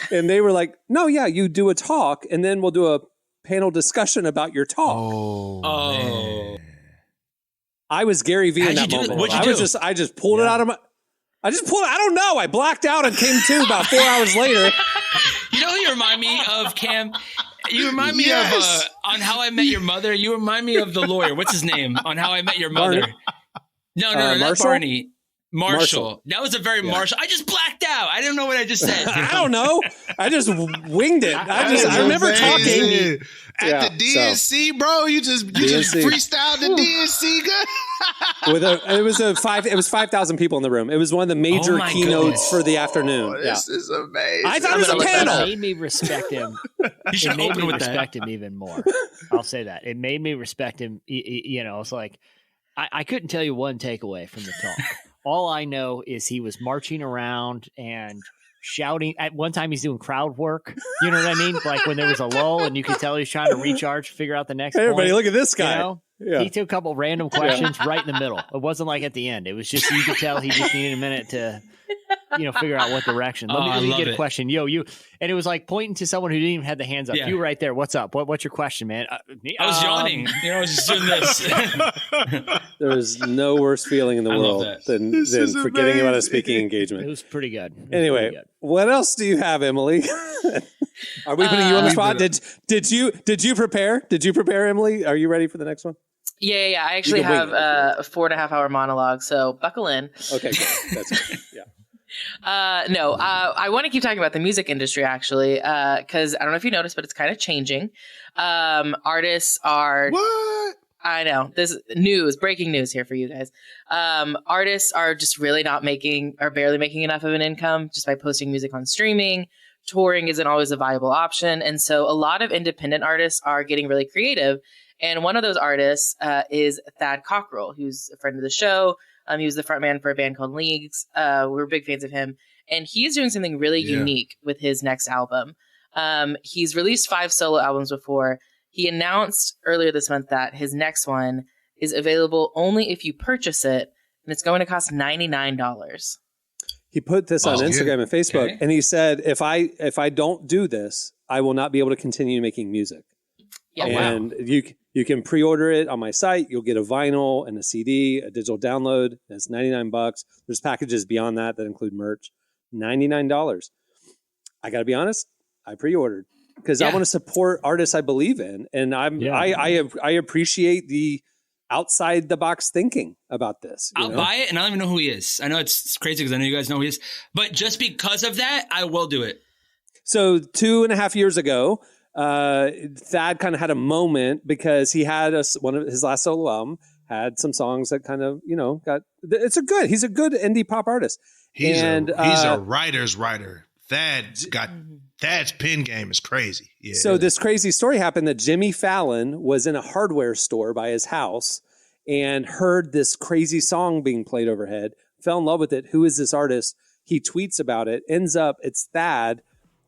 And they were like, "No, yeah, you do a talk, and then we'll do a panel discussion about your talk." Oh. I was Gary Vee in that moment. I just pulled it out of my. I don't know. I blacked out and came to about 4 hours later. You know who you remind me of, Cam? You remind me of on How I Met Your Mother. You remind me of the lawyer. What's his name? On How I Met Your Mother. No, not Barney. Marshall. That was a very Marshall. I just blacked out. I don't know what I just said. I don't know. I just winged it. I remember talking at the DNC, bro. You just freestyled the DNC. It was 5,000 people in the room. It was one of the major keynotes for the afternoon. This is amazing. I thought it was a panel. It made me respect him. It made me respect him even more. I'll say that. It made me respect him. It's like I couldn't tell you one takeaway from the talk. All I know is he was marching around and shouting. At one time, he's doing crowd work. You know what I mean? Like when there was a lull and you could tell he was trying to recharge, figure out the next point. Everybody, look at this guy. He took a couple random questions right in the middle. It wasn't like at the end. It was just, you could tell he just needed a minute to, figure out what direction. Let me get a question. You. And it was like pointing to someone who didn't even have the hands up. Yeah. You right there. What's up? What's your question, man? I was yawning. I was just doing this. There is no worse feeling in the world than forgetting about a speaking engagement. It was pretty good. Anyway, what else do you have, Emily? Are we putting you on the spot? Did you prepare? Did you prepare, Emily? Are you ready for the next one? Yeah. I actually have a 4.5 hour monologue, so buckle in. Okay, good. That's good. Yeah. I want to keep talking about the music industry actually, because I don't know if you noticed, but it's kind of changing. Artists are what? I know this breaking news here for you guys. Artists are just really not making or barely making enough of an income just by posting music on streaming. Touring isn't always a viable option, and so a lot of independent artists are getting really creative. And one of those artists is Thad Cockrell, who's a friend of the show. He was the frontman for a band called Leagues. We're big fans of him. And he's doing something really unique with his next album. He's released 5 solo albums before. He announced earlier this month that his next one is available only if you purchase it, and it's going to cost $99. He put this on Instagram and Facebook, and he said, if I don't do this, I will not be able to continue making music. Yeah, and you can pre-order it on my site. You'll get a vinyl and a CD, a digital download. It's $99. There's packages beyond that include merch. $99. I got to be honest, I pre-ordered because I want to support artists I believe in, and I appreciate the outside the box thinking about this. I'll buy it, and I don't even know who he is. I know it's crazy because I know you guys know who he is, but just because of that, I will do it. So 2.5 years ago, Thad kind of had a moment because he had one of his last solo album had some songs that kind of, he's a good indie pop artist. He's a writer's writer. Thad's pen game is crazy. Yeah. So this crazy story happened that Jimmy Fallon was in a hardware store by his house and heard this crazy song being played overhead, fell in love with it. Who is this artist? He tweets about it, ends up, it's Thad.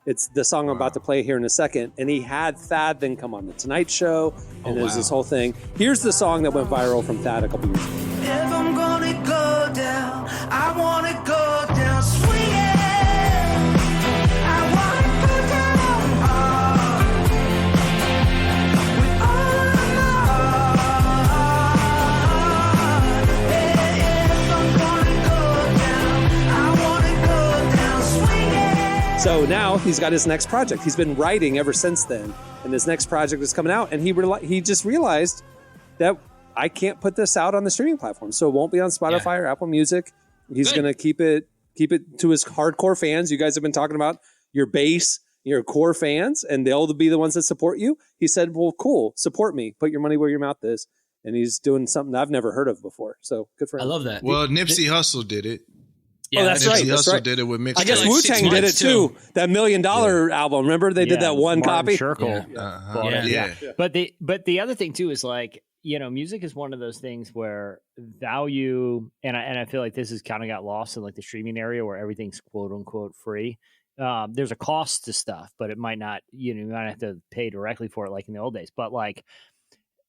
It's the song I'm about to play here in a second. And he had Thad then come on The Tonight Show. And there's this whole thing. Here's the song that went viral from Thad a couple years ago. If I'm gonna go down, I wanna go down swinging. I wanna go down with all of my heart. If I'm gonna go down, I wanna go down swinging. So now he's got his next project. He's been writing ever since then. And his next project is coming out. And he just realized that I can't put this out on the streaming platform, so it won't be on Spotify or Apple Music. He's going to keep it to his hardcore fans. You guys have been talking about your base, your core fans, and they'll be the ones that support you. He said, well, cool, support me. Put your money where your mouth is. And he's doing something I've never heard of before. So good for him. I love that. Well, Nipsey Hussle did it. Yeah, that's right. Nipsey Hussle did it with mixtapes. I guess like Wu-Tang did it too. That $1 Million album. Remember they did that one Martin copy? Circle. Yeah. But the other thing too is like, music is one of those things where value, and I feel like this has kind of got lost in like the streaming area where everything's quote unquote free. There's a cost to stuff, but it might not, you might have to pay directly for it like in the old days. But like,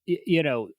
I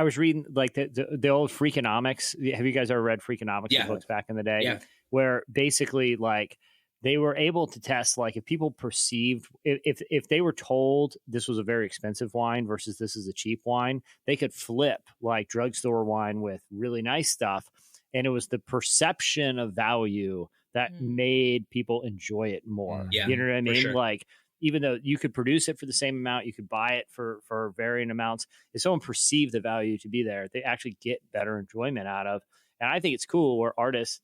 was reading like the old Freakonomics. Have you guys ever read Freakonomics, the books back in the day? Yeah. Where basically like they were able to test like if people perceived if they were told this was a very expensive wine versus this is a cheap wine, they could flip like drugstore wine with really nice stuff, and it was the perception of value that made people enjoy it more. Yeah, you know what I mean? Sure. Like even though you could produce it for the same amount, you could buy it for varying amounts. If someone perceived the value to be there, they actually get better enjoyment out of. And I think it's cool where artists,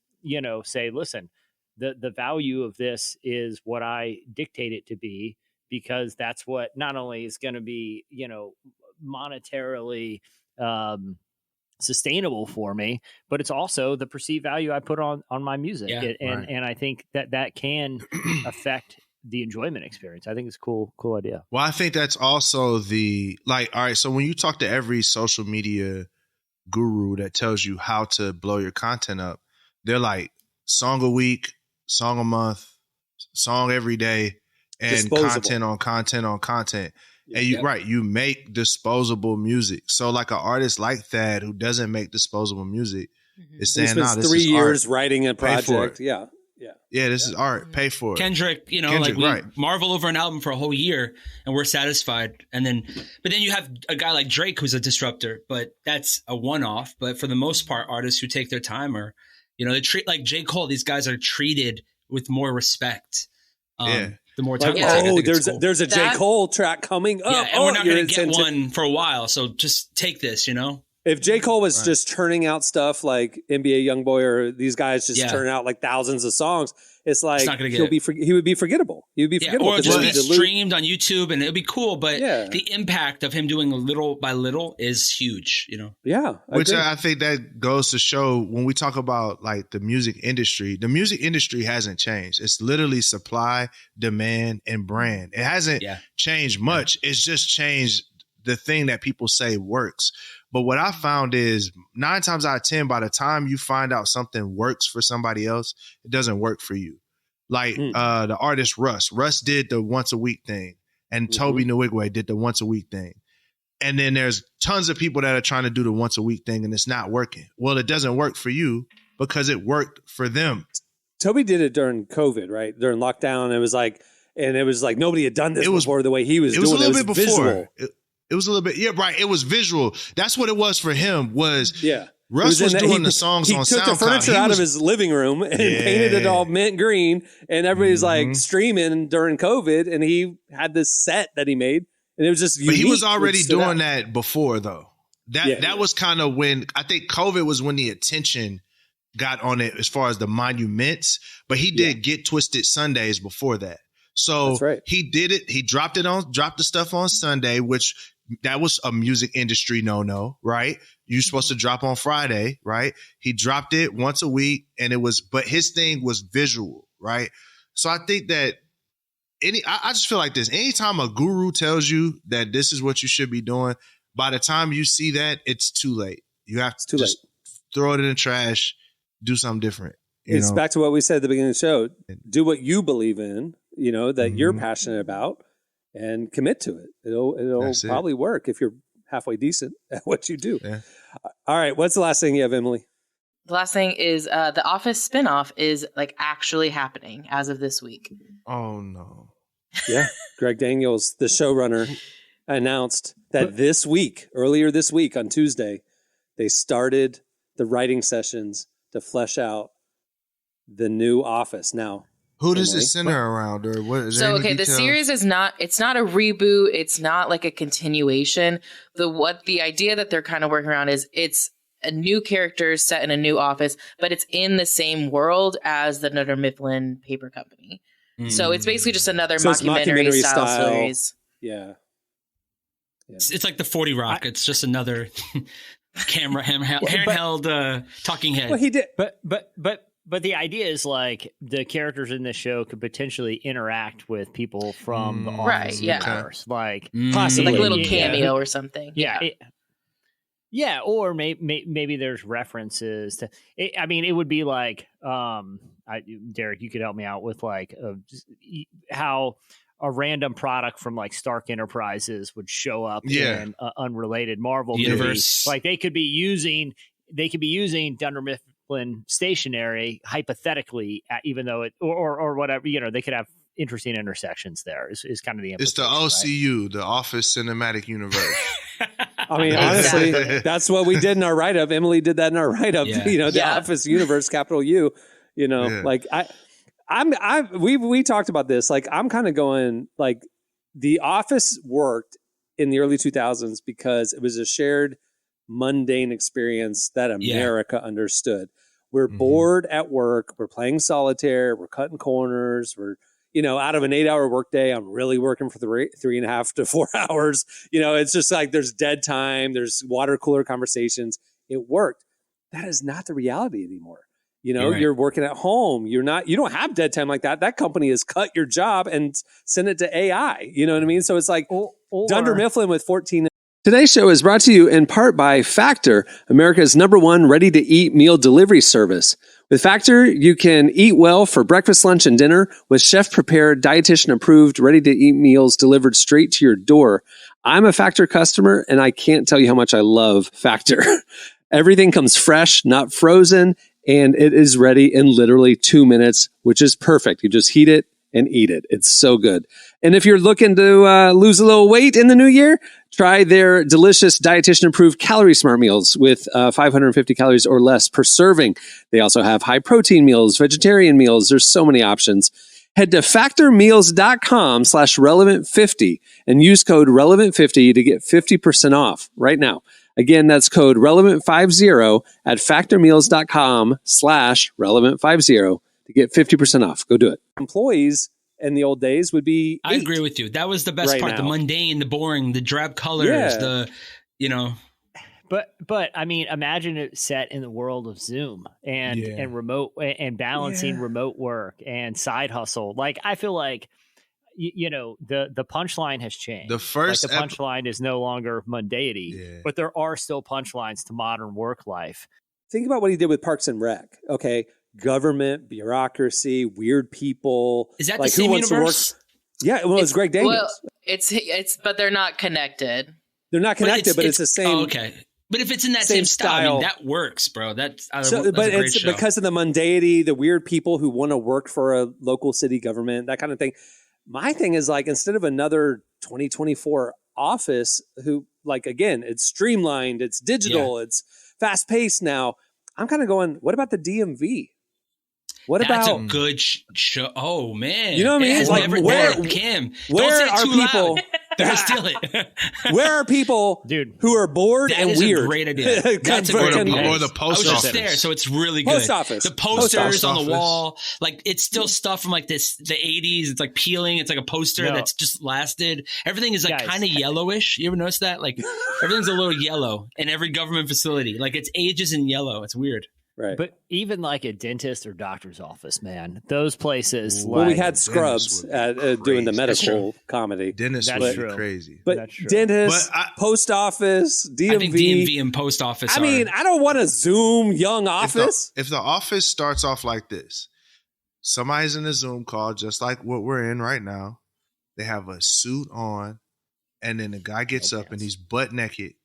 say, listen, the value of this is what I dictate it to be, because that's what not only is going to be, monetarily sustainable for me, but it's also the perceived value I put on my music. Yeah, and I think that can affect the enjoyment experience. I think it's a cool idea. Well, I think that's also all right, so when you talk to every social media guru that tells you how to blow your content up, they're like song a week, song a month, song every day, and disposable. content on content. Yeah, And you make disposable music. So like an artist like that who doesn't make disposable music is saying, this is 3 years writing a project. Yeah. This is art. Pay for it. Kendrick, we marvel over an album for a whole year and we're satisfied. But then you have a guy like Drake who's a disruptor, but that's a one-off. But for the most part, artists who take their time are, they treat like J. Cole. These guys are treated with more respect. The more time. There's a J. Cole track coming up. Yeah, and we're not going to get one for a while. So just take this, If J. Cole was just churning out stuff like NBA Youngboy or these guys just turn out like thousands of songs, it's like he would be forgettable. He would be forgettable. Or just be streamed on YouTube and it would be cool. But the impact of him doing little by little is huge, Yeah. I think that goes to show when we talk about like the music industry hasn't changed. It's literally supply, demand, and brand. It hasn't changed much. It's just changed the thing that people say works. But what I found is 9 times out of 10, by the time you find out something works for somebody else, it doesn't work for you. Like the artist Russ. Russ did the once a week thing, and Toby Nwigwe did the once a week thing. And then there's tons of people that are trying to do the once a week thing, and it's not working. Well, it doesn't work for you because it worked for them. Toby did it during COVID, right? During lockdown. It was like nobody had done this before the way he was doing it. It was a little bit before. It was a little bit, right. It was visual. That's what it was for him. Russ was doing the songs on SoundCloud. He took the furniture out of his living room and painted it all mint green, and everybody's like streaming during COVID, and he had this set that he made, and it was just unique. But he was already doing that before, though. That was kind of when, I think COVID was when the attention got on it as far as the monuments, but he did Get Twisted Sundays before that. So he did it. He dropped the stuff on Sunday, which a music industry no, right? You're supposed to drop on Friday, right? He dropped it once a week, but his thing was visual, right? So I think that I just feel like this. Anytime a guru tells you that this is what you should be doing, by the time you see that, it's too late. You have to just throw it in the trash, do something different. It's back to what we said at the beginning of the show. Do what you believe in, that you're passionate about, and commit to it. It'll probably work if you're halfway decent at what you do. Yeah. All right. What's the last thing you have, Emily? The last thing is the Office spinoff is like actually happening as of this week. Oh, no. Yeah. Greg Daniels, the showrunner, announced that earlier this week on Tuesday, they started the writing sessions to flesh out the new Office. Now, who does it center around, or what is so? Okay, the series it's not a reboot. It's not like a continuation. The idea that they're kind of working around is it's a new character set in a new office, but it's in the same world as the Dunder Mifflin paper company. So it's basically just another mockumentary style series. Yeah. It's like the 40 Rock. It's just another camera handheld talking head. Well, he did, but the idea is like the characters in this show could potentially interact with people from the Office universe, like possibly like a little cameo or something. Yeah, or maybe there's references to. It would be like, Derek, you could help me out with like how a random product from like Stark Enterprises would show up in an unrelated Marvel universe. Like they could be using Dunder Mifflin stationery hypothetically, even though it or whatever, they could have interesting intersections there. Is kind of the implication. It's the OCU, right? The Office Cinematic Universe. Honestly, that's what we did in our write-up. Emily did that in our write-up. The Office Universe, capital U. Like we talked about this. Like I'm kind of going like The Office worked in the early 2000s because it was a shared mundane experience that America understood. We're bored at work. We're playing solitaire. We're cutting corners. We're out of an 8-hour workday, I'm really working for 3.5 to 4 hours. It's just like there's dead time. There's water cooler conversations. It worked. That is not the reality anymore. You're working at home. You don't have dead time like that. That company has cut your job and sent it to AI. You know what I mean? So it's like Dunder Mifflin with 14. Today's show is brought to you in part by Factor, America's #1 ready-to-eat meal delivery service. With Factor, you can eat well for breakfast, lunch, and dinner with chef-prepared, dietitian-approved, ready-to-eat meals delivered straight to your door. I'm a Factor customer, and I can't tell you how much I love Factor. Everything comes fresh, not frozen, and it is ready in literally 2 minutes, which is perfect. You just heat it and eat it. It's so good. And if you're looking to lose a little weight in the new year, try their delicious dietitian-approved Calorie Smart meals with 550 calories or less per serving. They also have high-protein meals, vegetarian meals. There's so many options. Head to factormeals.com/relevant50 and use code relevant50 to get 50% off right now. Again, that's code relevant50 at factormeals.com/relevant50 to get 50% off. Go do it. Employees in the old days would be 8. I agree with you. That was the best part. Now. The mundane, the boring, the drab colors, But imagine it set in the world of Zoom and remote and balancing remote work and side hustle. Like I feel like the punchline has changed. The punchline is no longer mundanity, but there are still punchlines to modern work life. Think about what he did with Parks and Rec. Okay. Government, bureaucracy, weird people. Is that like the same universe? Yeah, well, it's Greg Daniels. Well, it's, but they're not connected. They're not connected, but it's the same. Oh, okay, but if it's in that same style, that works, bro. That's a great show. Because of the mundanity, the weird people who want to work for a local city government, that kind of thing. My thing is like instead of another 2024 Office, who like again, it's streamlined, it's digital, it's fast paced now. I'm kind of going. What about the DMV? That's a good show. Oh man, you know what I mean? Like where are people? They're steal it. Where are people, dude, who are bored that and is weird? A great idea. That's a great idea. Or the post I was office. just there, so it's really good. Post office. The posters on the office. wall, like it's still stuff from like the 80s. It's like peeling. It's like a poster that's just lasted. Everything is like kind of yellowish. You ever notice that? Like everything's a little yellow in every government facility. Like it's ages in yellow. It's weird. Right. But even like a dentist or doctor's office, man, those places. Well, we had Scrubs doing the medical comedy. Dentists would be crazy. But dentist, post office, DMV. I think DMV and post office. I mean, I don't want to Zoom young office. If the office starts off like this, somebody's in a Zoom call, just like what we're in right now. They have a suit on, and then the guy gets up and he's butt naked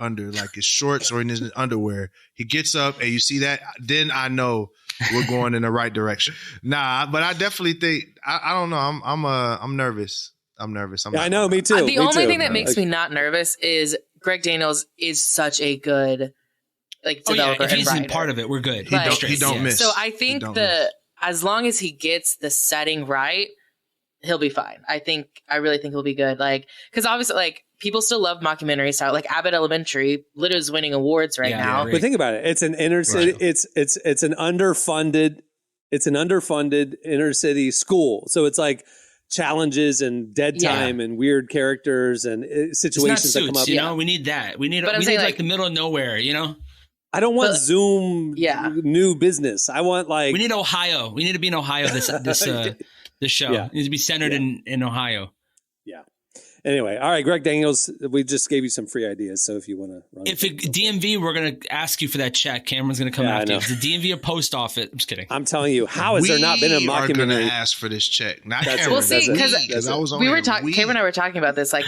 under like his shorts or in his underwear. He gets up and you see that, then I know we're going in the right direction. Nah, but I definitely think I don't know. I'm nervous. I know, me too. The only thing that makes me not nervous is Greg Daniels is such a good developer. If he's and writer. in part of it, we're good. He don't miss. So I think as long as he gets the setting right, he'll be fine. I really think he'll be good. Like, because obviously, like, people still love mockumentary style. Like Abbott Elementary, literally is winning awards right now. But think about it. It's an inner city. Right. It's an underfunded inner city school. So it's like challenges and dead time and weird characters and situations that come up. You know, we need that. We need like the middle of nowhere. You know. I don't want Zoom new business. I want we need Ohio. We need to be in Ohio this show. It needs to be centered in Ohio. Yeah. Anyway, all right, Greg Daniels, we just gave you some free ideas. So if you want to run DMV, we're going to ask you for that check. Cameron's going to come after you. Is the DMV a post office? I'm just kidding. I'm telling you, how has there not been a mockumentary? We are going to ask for this check. Not Cameron. Well, see, because we were talking, Cameron and I were talking about this. Like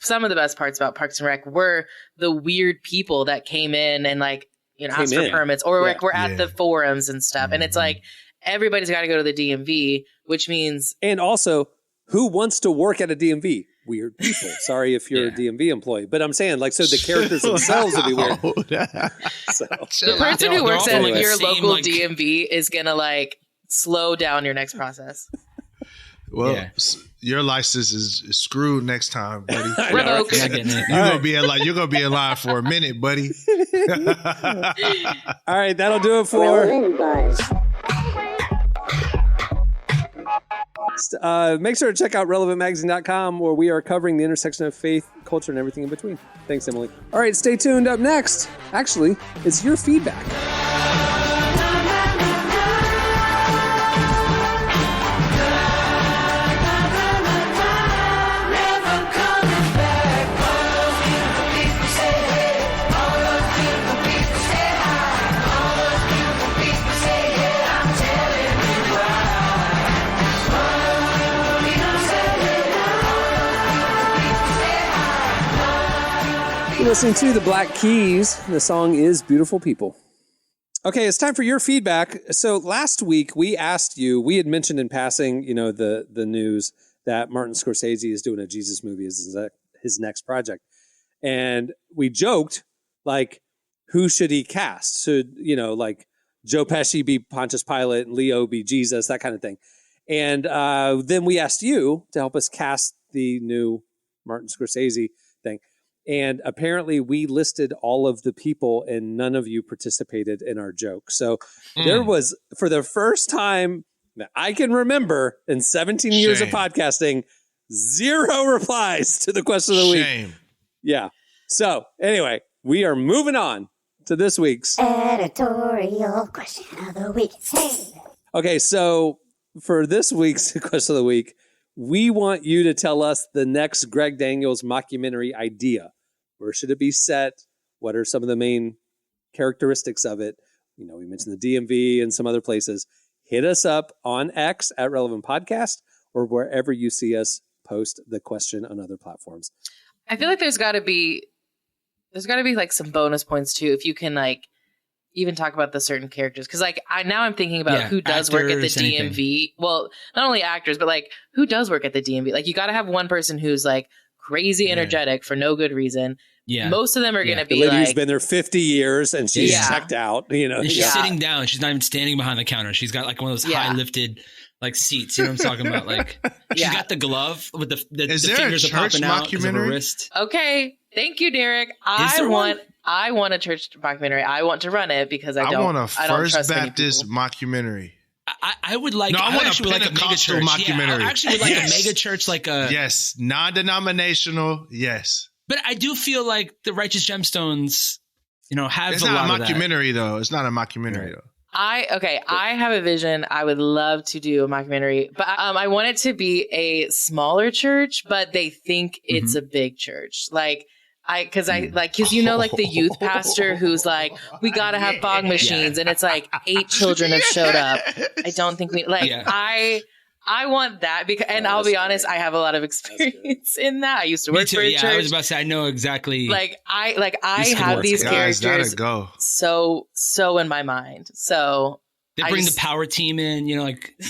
some of the best parts about Parks and Rec were the weird people that came in and asked for permits or were at the forums and stuff. And it's like, everybody's got to go to the DMV, which means... And also, who wants to work at a DMV? Weird people. Sorry if you're a DMV employee. But I'm saying, so the characters themselves would be weird. The person who works at your local DMV is going to, slow down your next process. Well, your license is screwed next time, buddy. Revoked. You're gonna be in line for a minute, buddy. All right, that'll do it for... Make sure to check out relevantmagazine.com, where we are covering the intersection of faith, culture, and everything in between. Thanks, Emily. All right, stay tuned. Up next, actually, it's your feedback. You're listening to the Black Keys. The song is Beautiful People. Okay, it's time for your feedback. So last week we asked you, we had mentioned in passing, the news that Martin Scorsese is doing a Jesus movie as his next project. And we joked, who should he cast? Should, Joe Pesci be Pontius Pilate and Leo be Jesus, that kind of thing. And then we asked you to help us cast the new Martin Scorsese thing. And apparently we listed all of the people and none of you participated in our joke. So there was, for the first time that I can remember in 17 years of podcasting, 0 replies to the question of the week. Yeah. So anyway, we are moving on to this week's editorial question of the week. Okay, so for this week's question of the week, we want you to tell us the next Greg Daniels mockumentary idea. Where should it be set? What are some of the main characteristics of it? We mentioned the DMV and some other places. Hit us up on X at Relevant Podcast or wherever you see us post the question on other platforms. I feel like there's got to be some bonus points too if you can even talk about the certain characters, because I'm thinking about who does work at the DMV. Anything. Well, not only actors, but who does work at the DMV. You got to have one person who's crazy energetic for no good reason. Yeah, most of them are going to be the lady who's been there 50 years and she's checked out. And she's sitting down. She's not even standing behind the counter. She's got one of those high lifted like seats. You know what I'm talking about? Like she's got the glove with the fingers are popping out of her wrist. Okay, thank you, Derek. I want a church documentary. I want to run it because I want a First Baptist mockumentary. I would like. I want a Pentecostal mockumentary. I actually would like a mega church, like a non-denominational. Yes, but I do feel like the Righteous Gemstones, have it's a not lot a mockumentary though. It's not a mockumentary though. I have a vision. I would love to do a mockumentary, but I want it to be a smaller church, but they think it's a big church. Like because the youth pastor who's like, we got to have fog machines, and it's like 8 children have showed up. I don't think I want that because, and I'll be honest, I have a lot of experience in that. I used to work for a church. I was about to say, I know exactly. I have these characters so in my mind. So they bring the power team in,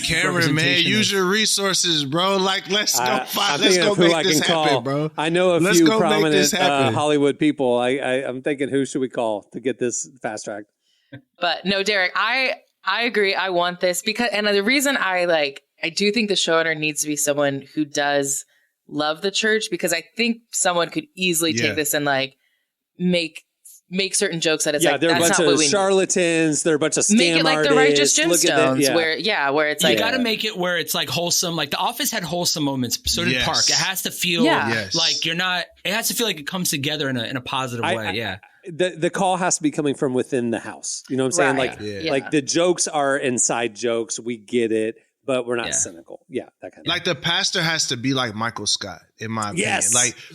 Cameron, man, use your resources, bro. Like, let's go make this happen, bro. I know a few prominent Hollywood people. I'm thinking, who should we call to get this fast tracked? But no, Derek, I agree. I want this because, and the reason I do think the showrunner needs to be someone who does love the church, because I think someone could easily take this and make certain jokes that it's they're a bunch of charlatans. They're a bunch of scam make it like artists. The Righteous Gemstones, where it's you got to make it where it's like wholesome. Like The Office had wholesome moments. So did Park. It has to feel like you're not. It has to feel like it comes together in a positive way. The call has to be coming from within the house. You know what I'm saying? Like the jokes are inside jokes. We get it. But we're not cynical. Yeah, that kind of like the pastor has to be like Michael Scott, in my opinion.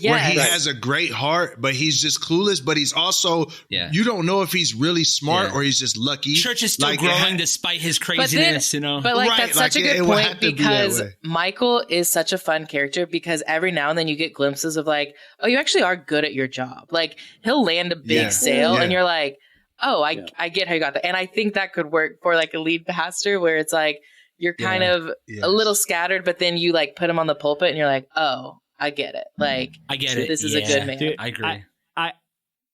Where he has a great heart, but he's just clueless. But he's also, you don't know if he's really smart or he's just lucky. Church is still growing despite his craziness, But that's such a good point because Michael is such a fun character because every now and then you get glimpses of like, oh, you actually are good at your job. Like he'll land a big sale and you're like, oh, I get how you got that. And I think that could work for like a lead pastor where it's like, you're kind of a little scattered, but then you like put him on the pulpit and you're like, oh, I get it. Like, I get it. This is a good man. Dude, I agree.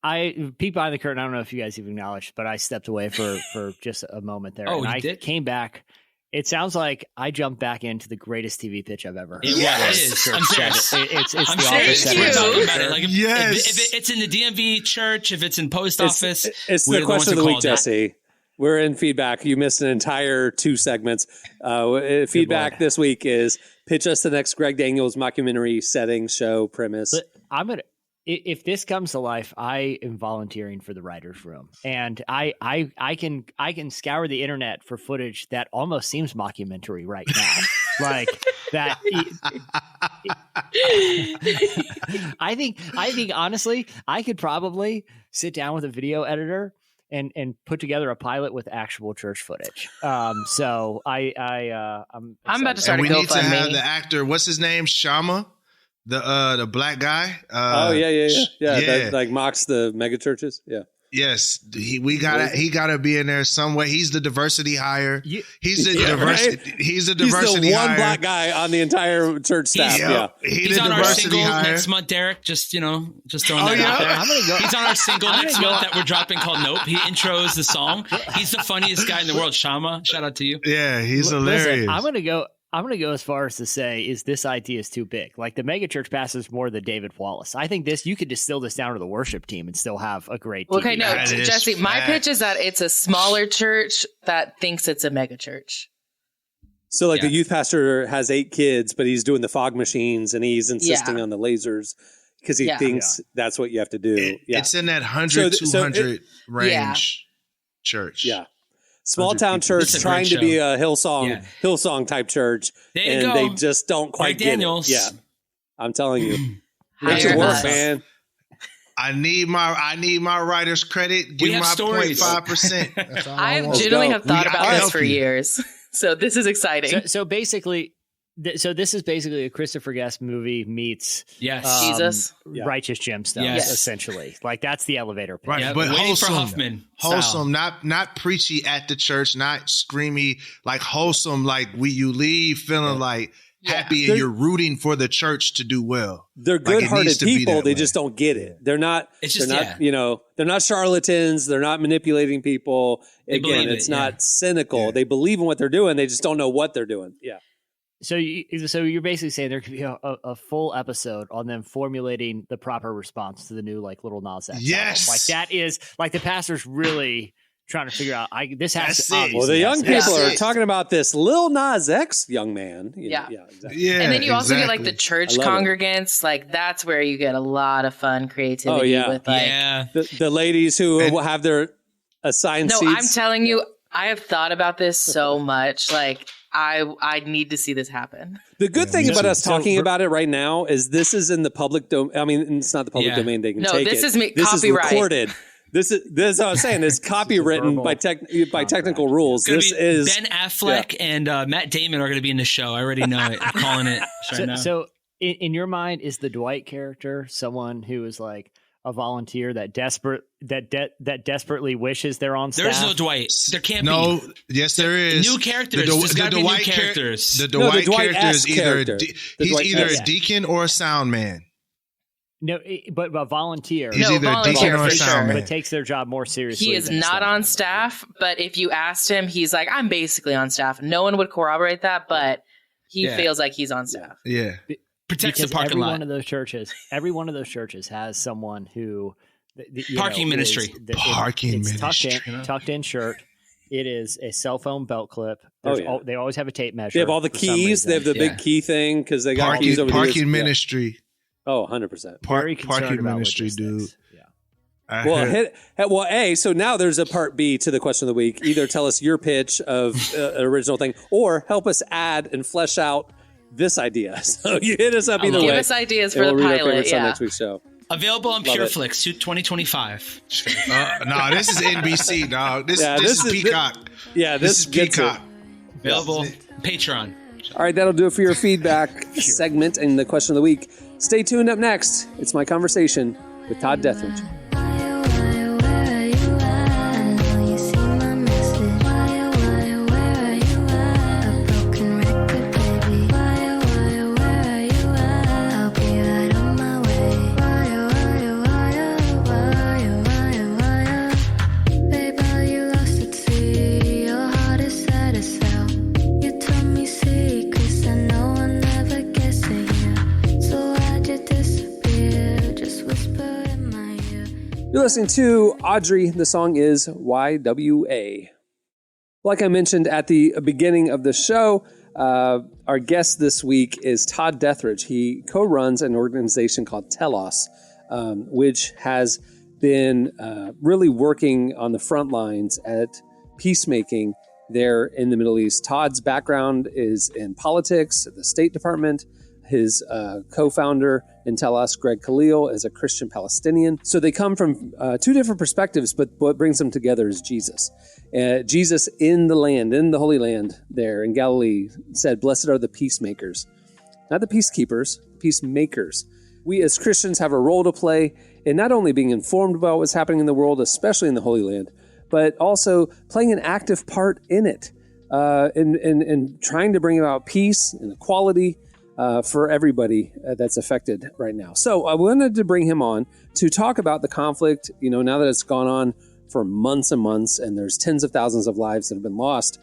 I peek behind the curtain. I don't know if you guys even acknowledged, but I stepped away for just a moment there. Oh, and you did? Came back. It sounds like I jumped back into the greatest TV pitch I've ever heard. It is. I'm serious. It's I'm the serious. Office. We're talking about it. Like if it's in the DMV church, if it's in post office, it's the question of the week, Jesse. We're in feedback. You missed an entire 2 segments. Feedback this week is pitch us the next Greg Daniels mockumentary setting, show, premise. But if this comes to life, I am volunteering for the writer's room, and I can scour the internet for footage that almost seems mockumentary right now, like that. I think honestly, I could probably sit down with a video editor and put together a pilot with actual church footage. So I'm about to start. And we need to have the actor. What's his name? Shama, the black guy. That, like mocks the mega churches. Yeah. Yes, he gotta be in there some way. He's the diversity hire. He's the diversity. Right? He's the diversity. He's the one hire. black guy on the entire church staff. He's on our single next month, Derek. Just throwing that out there. I'm gonna go. He's on our single next month that we're dropping called Nope. He intros the song. He's the funniest guy in the world. Shama, shout out to you. Yeah, he's hilarious. Listen, I'm going to go as far as to say, is this idea is too big? Like the mega church passes more than David Wallace. I think you could distill this down to the worship team and still have a great team. Okay, no, Jesse, my pitch is that it's a smaller church that thinks it's a mega church. So like the youth pastor has 8 kids, but he's doing the fog machines and he's insisting on the lasers because he thinks that's what you have to do. It's in that 100, 200 range church. Yeah. Small town church trying to be a Hillsong type church, and they just don't quite get it. Yeah, I'm telling you, make your work, man. I need my writer's credit. Give my 0.5%. I genuinely have thought about this for years, so this is exciting. So basically. So this is basically a Christopher Guest movie meets Jesus, Righteous Gemstones, essentially. Like that's the elevator pitch. Right, but wholesome, not preachy at the church, not screamy, like wholesome. Like you leave feeling like happy and you're rooting for the church to do well. They're good-hearted people. They just don't get it. They're not. They're not. They're not charlatans. They're not manipulating people. Again, it's not cynical. Yeah. They believe in what they're doing. They just don't know what they're doing. Yeah. So you're basically saying there could be a full episode on them formulating the proper response to the new Little Nas X. Yes. Like that is the pastor's really trying to figure out. This has to. Well, the young people are talking about this Lil Nas X young man. Yeah, exactly. Yeah, and then you also get the church congregants. That's where you get a lot of fun creativity. Oh yeah, with the ladies who will have their assigned seats. No, I'm telling you, I have thought about this so much. I need to see this happen. The good thing about us talking about it right now is this is in the public domain. I mean, it's not the public domain. They can take it. This is This copyright. is recorded. This is what I was saying. It's copywritten by technical rules. This is Ben Affleck and Matt Damon are going to be in the show. I already know it. I'm calling it right now. So in your mind, is the Dwight character someone who is like a volunteer that desperately wishes they're on staff? There's no Dwight. There can't be. No, yes, there is. New characters. There's got to be new characters. The Dwight character is he's either a deacon or a sound man. No, but volunteer. He's either a deacon or a sound man. But takes their job more seriously. He is not on staff, but if you asked him, he's like, I'm basically on staff. No one would corroborate that, but he feels like he's on staff. Yeah. Protects the parking lot. Every one of those churches has someone who parking ministry. Tucked in shirt. It is a cell phone belt clip. They always have a tape measure. They have all the keys. They have the big key thing because they got keys over parking ministry. Oh, 100%. Parking ministry, dude. Yeah. So now there's a part B to the question of the week. Either tell us your pitch of an original thing or help us add and flesh out this idea. So you hit us up either way. Give us ideas for the pilot. On next week's show. Available on PureFlix 2025. No, this is NBC, dog. This is Peacock. This is Peacock. Available Patreon. All right, that'll do it for your feedback segment and the question of the week. Stay tuned. Up next, it's my conversation with Todd Deatherage. You're listening to Audrey. The song is YWA. Like I mentioned at the beginning of the show, our guest this week is Todd Deatherage. He co-runs an organization called Telos, which has been really working on the front lines at peacemaking there in the Middle East. Todd's background is in politics, the State Department. His co-founder in Telos, Greg Khalil, is a Christian Palestinian. So they come from two different perspectives, but what brings them together is Jesus. Jesus in the land, in the Holy Land there in Galilee, said, "Blessed are the peacemakers." Not the peacekeepers, peacemakers. We as Christians have a role to play in not only being informed about what's happening in the world, especially in the Holy Land, but also playing an active part in it, in trying to bring about peace and equality for everybody that's affected right now. So I wanted to bring him on to talk about the conflict, now that it's gone on for months and months, and there's tens of thousands of lives that have been lost,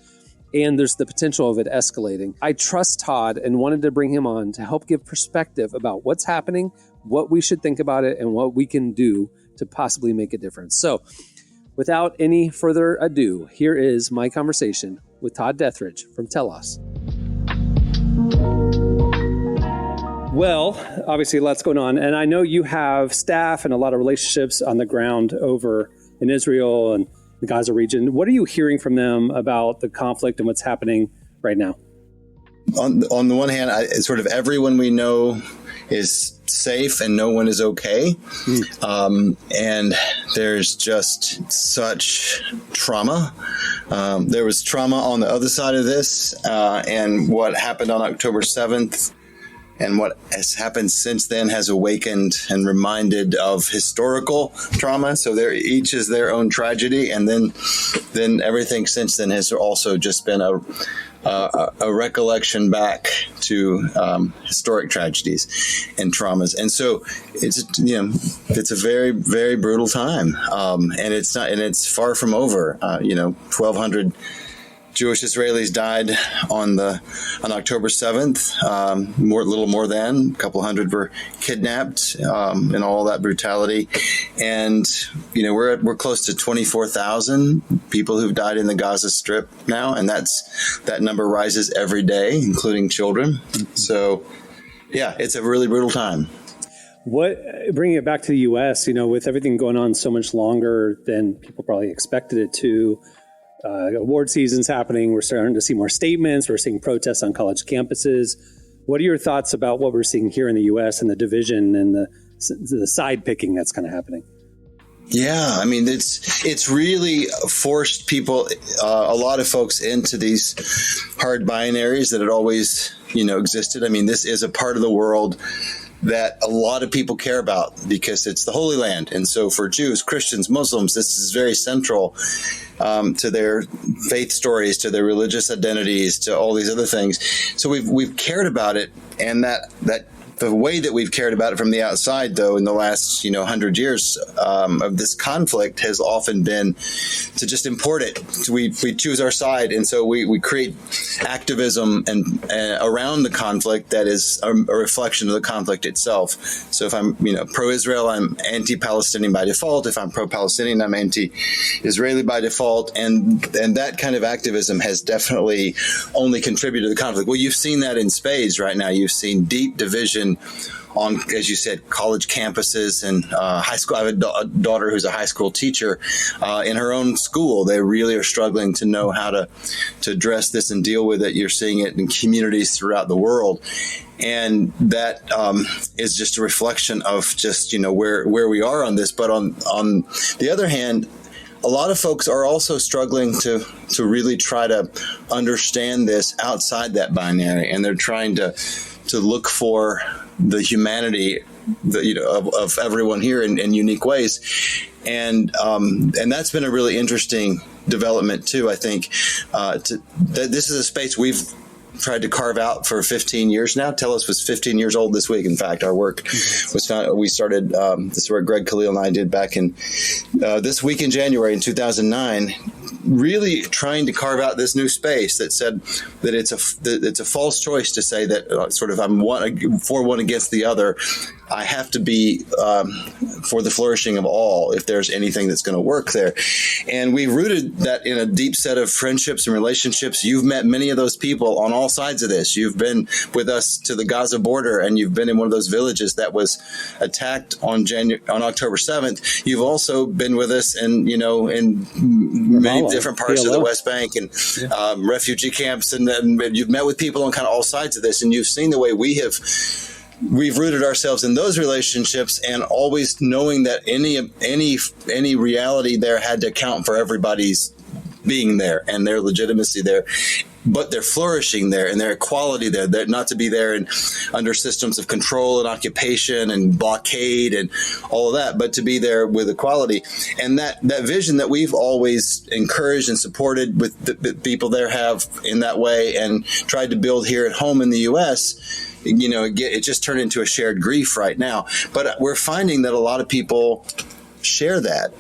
and there's the potential of it escalating. I trust Todd and wanted to bring him on to help give perspective about what's happening, what we should think about it, and what we can do to possibly make a difference. So without any further ado, here is my conversation with Todd Deatherage from Telos. Well, obviously lots going on, and I know you have staff and a lot of relationships on the ground over in Israel and the Gaza region. What are you hearing from them about the conflict and what's happening right now? On the one hand, sort of everyone we know is safe and no one is okay. And there's just such trauma. There was trauma on the other side of this, and what happened on October 7th and what has happened since then has awakened and reminded of historical trauma. So each is their own tragedy. And then everything since then has also just been a recollection back to historic tragedies and traumas. And so it's a very, very brutal time. And it's far from over. 1,200 Jewish Israelis died on October 7th. A little more than a couple hundred were kidnapped, and all that brutality. And we're close to 24,000 people who've died in the Gaza Strip now, and that number rises every day, including children. So, yeah, it's a really brutal time. Bringing it back to the U.S., with everything going on so much longer than people probably expected it to. Award season's happening. We're starting to see more statements. We're seeing protests on college campuses. What are your thoughts about what we're seeing here in the U.S. and the division and the side picking that's kind of happening? Yeah, I mean, it's really forced people, a lot of folks, into these hard binaries that had always, existed. I mean, this is a part of the world that a lot of people care about because it's the Holy Land. And so for Jews, Christians, Muslims, this is very central to their faith stories, to their religious identities, to all these other things. So we've cared about it, and that the way that we've cared about it from the outside, though, in the last 100 years of this conflict has often been to just import it. So we choose our side, and so we create activism and around the conflict that is a reflection of the conflict itself. So if I'm pro-Israel, I'm anti-Palestinian by default. If I'm pro-Palestinian, I'm anti-Israeli by default, and that kind of activism has definitely only contributed to the conflict. Well, you've seen that in spades right now. You've seen deep division on, as you said, college campuses and high school. I have a daughter who's a high school teacher. In her own school, they really are struggling to know how to address this and deal with it. You're seeing it in communities throughout the world. And that is just a reflection of just, where we are on this. But on the other hand, a lot of folks are also struggling to really try to understand this outside that binary. And they're trying to look for the humanity, of everyone here in unique ways, and that's been a really interesting development too. I think this is a space we've tried to carve out for 15 years now. Tellus was 15 years old this week. In fact, our work was found. We started. This is where Greg Khalil and I did back in this week in January in 2009. Really trying to carve out this new space that said that it's a false choice to say that sort of I'm for one against the other. I have to be for the flourishing of all if there's anything that's going to work there. And we rooted that in a deep set of friendships and relationships. You've met many of those people on all sides of this. You've been with us to the Gaza border, and you've been in one of those villages that was attacked on October 7th. You've also been with us in many different parts of the West Bank and refugee camps. And you've met with people on kind of all sides of this, and you've seen the way we've rooted ourselves in those relationships, and always knowing that any reality there had to account for everybody's being there and their legitimacy there, but their flourishing there and their equality there. They're not to be there under systems of control and occupation and blockade and all of that, but to be there with equality. And that vision that we've always encouraged and supported with the people there have in that way, and tried to build here at home in the U.S., it just turned into a shared grief right now. But we're finding that a lot of people share that.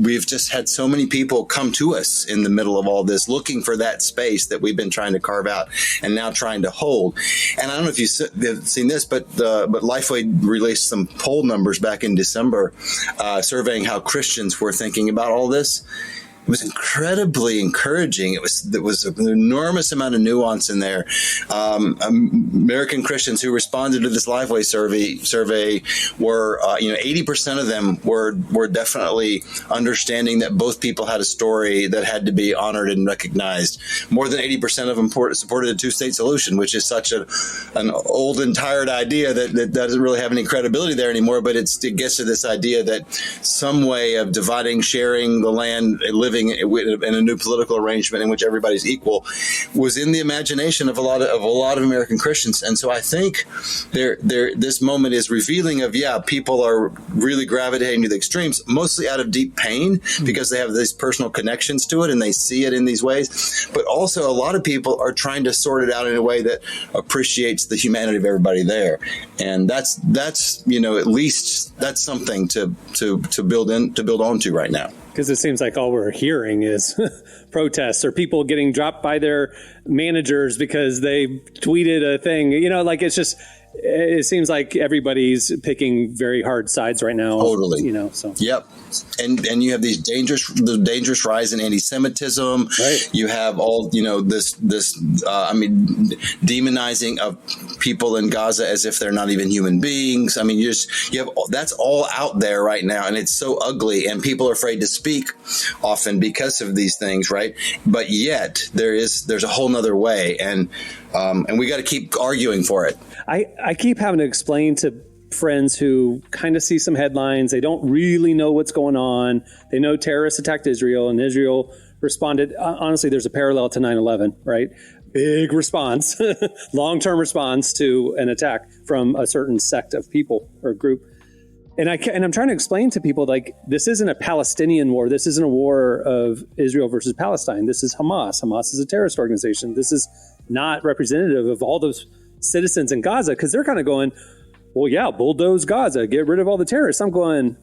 We've just had so many people come to us in the middle of all this, looking for that space that we've been trying to carve out and now trying to hold. And I don't know if you've seen this, but Lifeway released some poll numbers back in December, surveying how Christians were thinking about all this. It was incredibly encouraging. There was an enormous amount of nuance in there. American Christians who responded to this Lifeway survey were, 80% of them were definitely understanding that both people had a story that had to be honored and recognized. More than 80% of them supported a two-state solution, which is such an old and tired idea that doesn't really have any credibility there anymore. But it gets to this idea that some way of dividing, sharing the land, living living in a new political arrangement in which everybody's equal, was in the imagination of a lot of American Christians. And so I think this moment is revealing of, people are really gravitating to the extremes, mostly out of deep pain because they have these personal connections to it and they see it in these ways. But also a lot of people are trying to sort it out in a way that appreciates the humanity of everybody there. And that's at least that's something to build onto right now. Because it seems like all we're hearing is protests or people getting dropped by their managers because they tweeted a thing. It seems like everybody's picking very hard sides right now. Totally. So. Yep. And you have the dangerous rise in anti-Semitism. Right. You have all, this demonizing of people in Gaza as if they're not even human beings. I mean, that's all out there right now. And it's so ugly and people are afraid to speak often because of these things. Right. But yet there's a whole nother way. And we got to keep arguing for it. I keep having to explain to friends who kind of see some headlines. They don't really know what's going on. They know terrorists attacked Israel and Israel responded. Honestly, there's a parallel to 9/11, right? Big response, long-term response to an attack from a certain sect of people or group. And I'm trying to explain to people, like, this isn't a Palestinian war. This isn't a war of Israel versus Palestine. This is Hamas. Hamas is a terrorist organization. This is not representative of all those citizens in Gaza, because they're kind of going, well, yeah, bulldoze Gaza, get rid of all the terrorists. I'm going,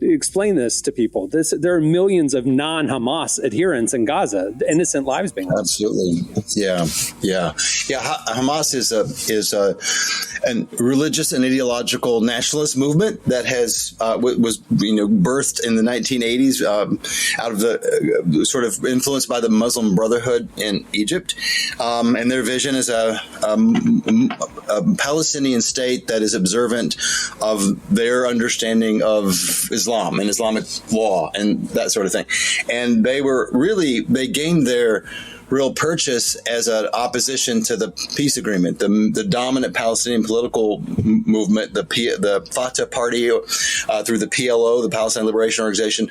explain this to people. There are millions of non-Hamas adherents in Gaza, innocent lives being lost. Absolutely, yeah. Hamas is a religious and ideological nationalist movement that was birthed in the 1980s out of the sort of influenced by the Muslim Brotherhood in Egypt, and their vision is a Palestinian state that is observant of their understanding of Islam and Islamic law and that sort of thing. And they gained their real purchase as an opposition to the peace agreement. The dominant Palestinian political movement, the Fatah party through the PLO, the Palestine Liberation Organization,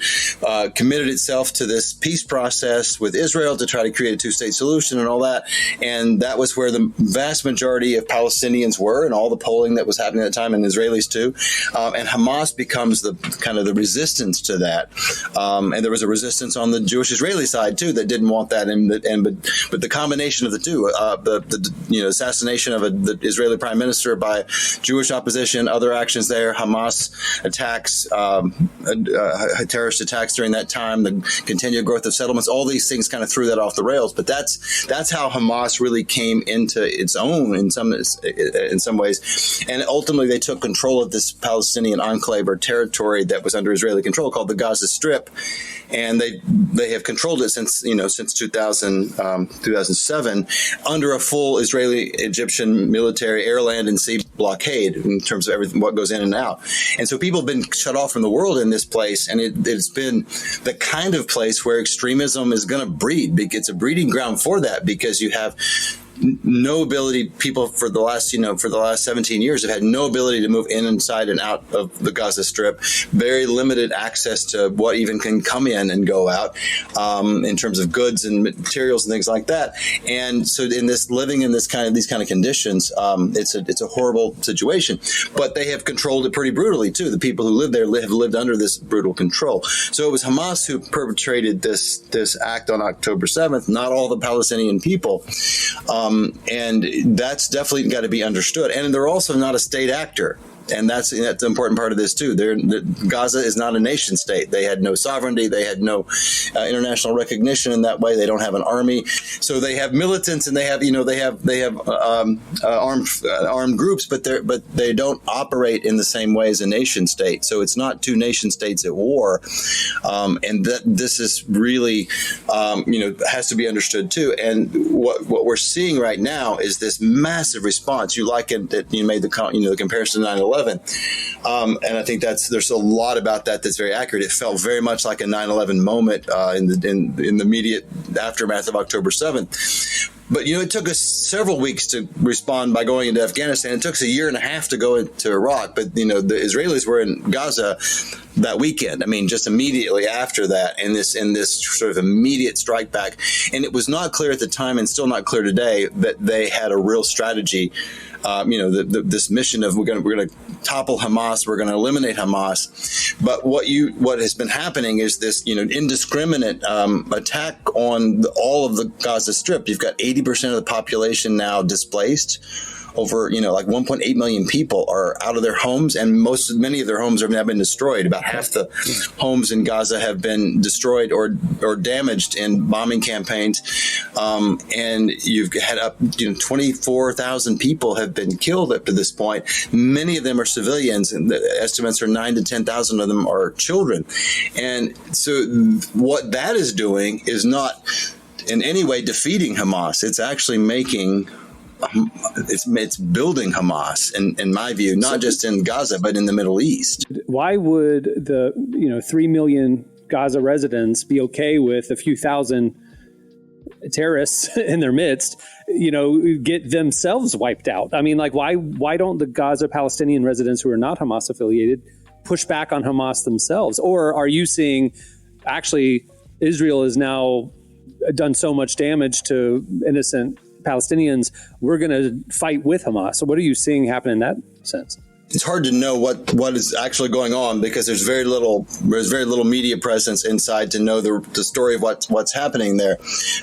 committed itself to this peace process with Israel to try to create a two-state solution and all that. And that was where the vast majority of Palestinians were, and all the polling that was happening at the time, and Israelis too. And Hamas becomes the kind of the resistance to that. And there was a resistance on the Jewish-Israeli side too that didn't want that. But the combination of the two, the assassination of the Israeli prime minister by Jewish opposition, other actions there, Hamas attacks, terrorist attacks during that time, the continued growth of settlements, all these things kind of threw that off the rails. But that's how Hamas really came into its own in some ways, and ultimately they took control of this Palestinian enclave or territory that was under Israeli control called the Gaza Strip. And they have controlled it since 2007 under a full Israeli-Egyptian military air, land, and sea blockade in terms of everything, what goes in and out. And so people have been shut off from the world in this place, and it's been the kind of place where extremism is going to breed. It's a breeding ground for that, because you have no ability. People for the last 17 years have had no ability to move inside and out of the Gaza Strip. Very limited access to what even can come in and go out in terms of goods and materials and things like that. And so, living in these kind of conditions, it's a horrible situation. But they have controlled it pretty brutally too. The people who live there have lived under this brutal control. So it was Hamas who perpetrated this act on October 7th, not all the Palestinian people. And that's definitely got to be understood. And they're also not a state actor. And that's an important part of this too. Gaza is not a nation state. They had no sovereignty. They had no international recognition in that way. They don't have an army. So they have militants, and they have armed groups, but they don't operate in the same way as a nation state. So it's not two nation states at war, and this is really has to be understood too. And what we're seeing right now is this massive response. You likened it. You made the comparison to 9/11. And I think there's a lot about that's very accurate. It felt very much like a 9/11 moment in the immediate aftermath of October 7th. But, it took us several weeks to respond by going into Afghanistan. It took us a year and a half to go into Iraq. But, the Israelis were in Gaza that weekend. I mean, just immediately after that, in this sort of immediate strike back. And it was not clear at the time, and still not clear today, that they had a real strategy. This mission of we're going to topple Hamas, we're going to eliminate Hamas. But what has been happening is this, indiscriminate attack on all of the Gaza Strip. You've got 80% of the population now displaced. Over, like 1.8 million people are out of their homes, and many of their homes have now been destroyed. About half the homes in Gaza have been destroyed or damaged in bombing campaigns. And you've had up, 24,000 people have been killed up to this point. Many of them are civilians, and the estimates are 9,000 to 10,000 of them are children. And so what that is doing is not in any way defeating Hamas. It's actually making it's building Hamas, in my view, not just in Gaza, but in the Middle East. Why would the 3 million Gaza residents be okay with a few thousand terrorists in their midst, get themselves wiped out? I mean, why don't the Gaza Palestinian residents who are not Hamas affiliated push back on Hamas themselves? Or are you seeing actually Israel has now done so much damage to innocent Palestinians, we're going to fight with Hamas? So what are you seeing happen in that sense? It's hard to know what is actually going on because there's very little media presence inside to know the story of what's happening there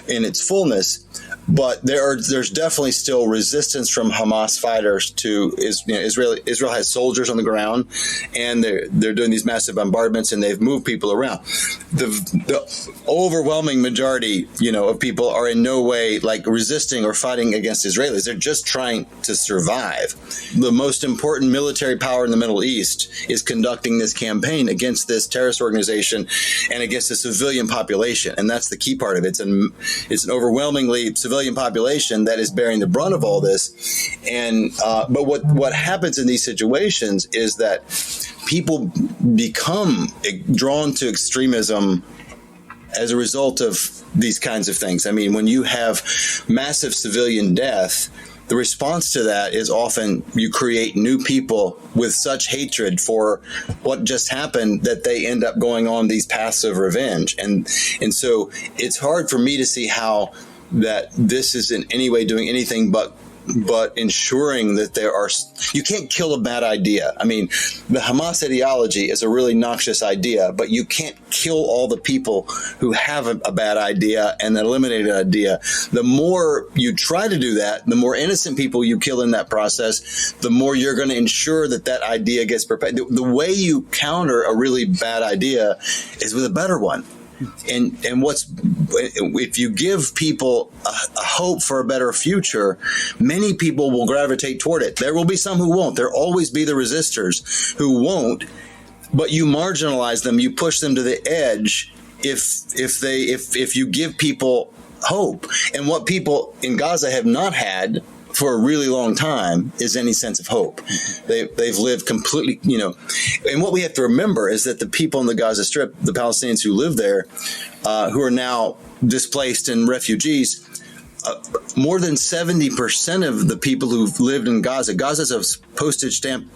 in its fullness. But there's definitely still resistance from Hamas fighters to Israel. Israel has soldiers on the ground, and they're doing these massive bombardments, and they've moved people around. The overwhelming majority, of people are in no way resisting or fighting against Israelis. They're just trying to survive. The most important military power in the Middle East is conducting this campaign against this terrorist organization and against the civilian population, and that's the key part of it. It's an overwhelmingly civilian population that is bearing the brunt of all this. And but what happens in these situations is that people become drawn to extremism as a result of these kinds of things. I mean, when you have massive civilian death, the response to that is often you create new people with such hatred for what just happened that they end up going on these paths of revenge. And so it's hard for me to see how that this is in any way doing anything but ensuring that you can't kill a bad idea. I mean, the Hamas ideology is a really noxious idea, but you can't kill all the people who have a bad idea and eliminate an idea. The more you try to do that, the more innocent people you kill in that process, the more you're going to ensure that idea gets perpetuated. The way you counter a really bad idea is with a better one. And if you give people a hope for a better future, many people will gravitate toward it. There will be some who won't. There'll always be the resistors who won't. But you marginalize them. You push them to the edge if you give people hope. And what people in Gaza have not had for a really long time is any sense of hope. They've lived completely, and what we have to remember is that the people in the Gaza Strip, the Palestinians who live there, who are now displaced and refugees, more than 70% of the people who've lived in Gaza's a postage stamp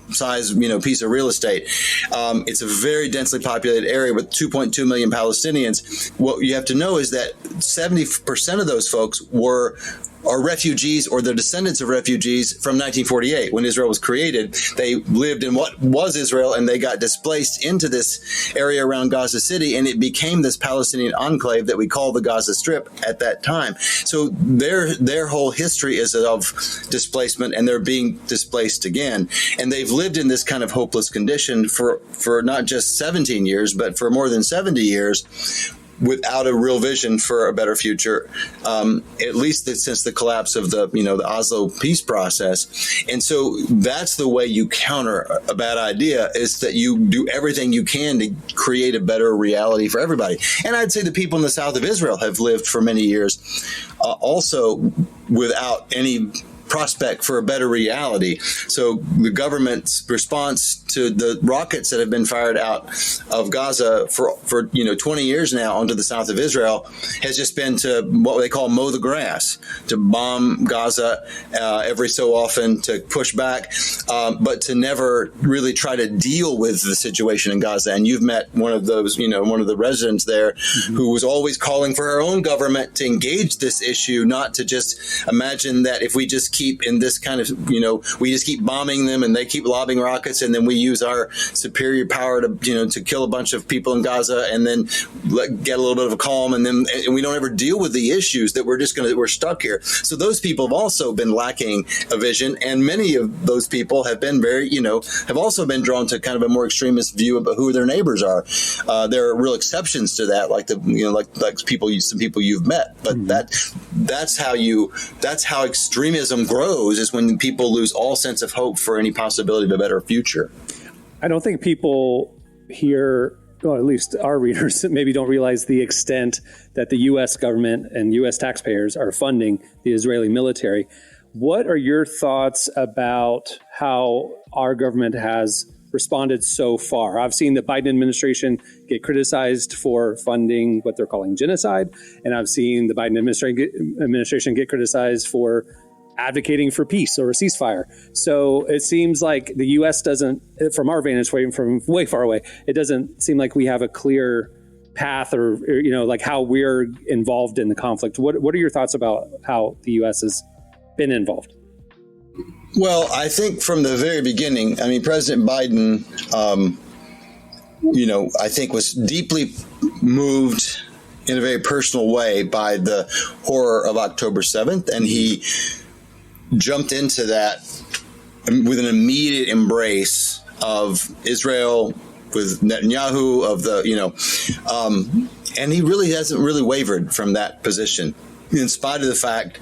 size, piece of real estate. It's a very densely populated area with 2.2 million Palestinians. What you have to know is that 70% of those folks are refugees or the descendants of refugees from 1948 when Israel was created. They lived in what was Israel and they got displaced into this area around Gaza City, and it became this Palestinian enclave that we call the Gaza Strip at that time. So their whole history is of displacement, and they're being displaced again. And they've lived in this kind of hopeless condition for not just 17 years, but for more than 70 years, without a real vision for a better future, at least since the collapse of the Oslo peace process. And so that's the way you counter a bad idea, is that you do everything you can to create a better reality for everybody. And I'd say the people in the south of Israel have lived for many years also without any prospect for a better reality. So the government's response to the rockets that have been fired out of Gaza for 20 years now onto the south of Israel has just been to what they call mow the grass, to bomb Gaza every so often, to push back, but to never really try to deal with the situation in Gaza. And you've met one of those, one of the residents there who was always calling for her own government to engage this issue, not to just imagine that if we just keep in this kind of, we just keep bombing them and they keep lobbing rockets, and then we use our superior power to kill a bunch of people in Gaza and then get a little bit of a calm, and we don't ever deal with the issues that we're stuck here. So those people have also been lacking a vision, and many of those people have been have also been drawn to kind of a more extremist view about who their neighbors are. There are real exceptions to that, like some people you've met, but that's how extremism grows, is when people lose all sense of hope for any possibility of a better future. I don't think people here, or at least our readers, maybe don't realize the extent that the U.S. government and U.S. taxpayers are funding the Israeli military. What are your thoughts about how our government has responded so far? I've seen the Biden administration get criticized for funding what they're calling genocide, and I've seen the Biden administration get criticized for advocating for peace or a ceasefire. So it seems like the U.S. doesn't, from our vantage point, from way far away, it doesn't seem like we have a clear path or like how we're involved in the conflict. What are your thoughts about how the U.S. has been involved? Well, I think from the very beginning, President Biden, I think was deeply moved in a very personal way by the horror of October 7th, and he jumped into that with an immediate embrace of Israel, with Netanyahu, and he really hasn't really wavered from that position, in spite of the fact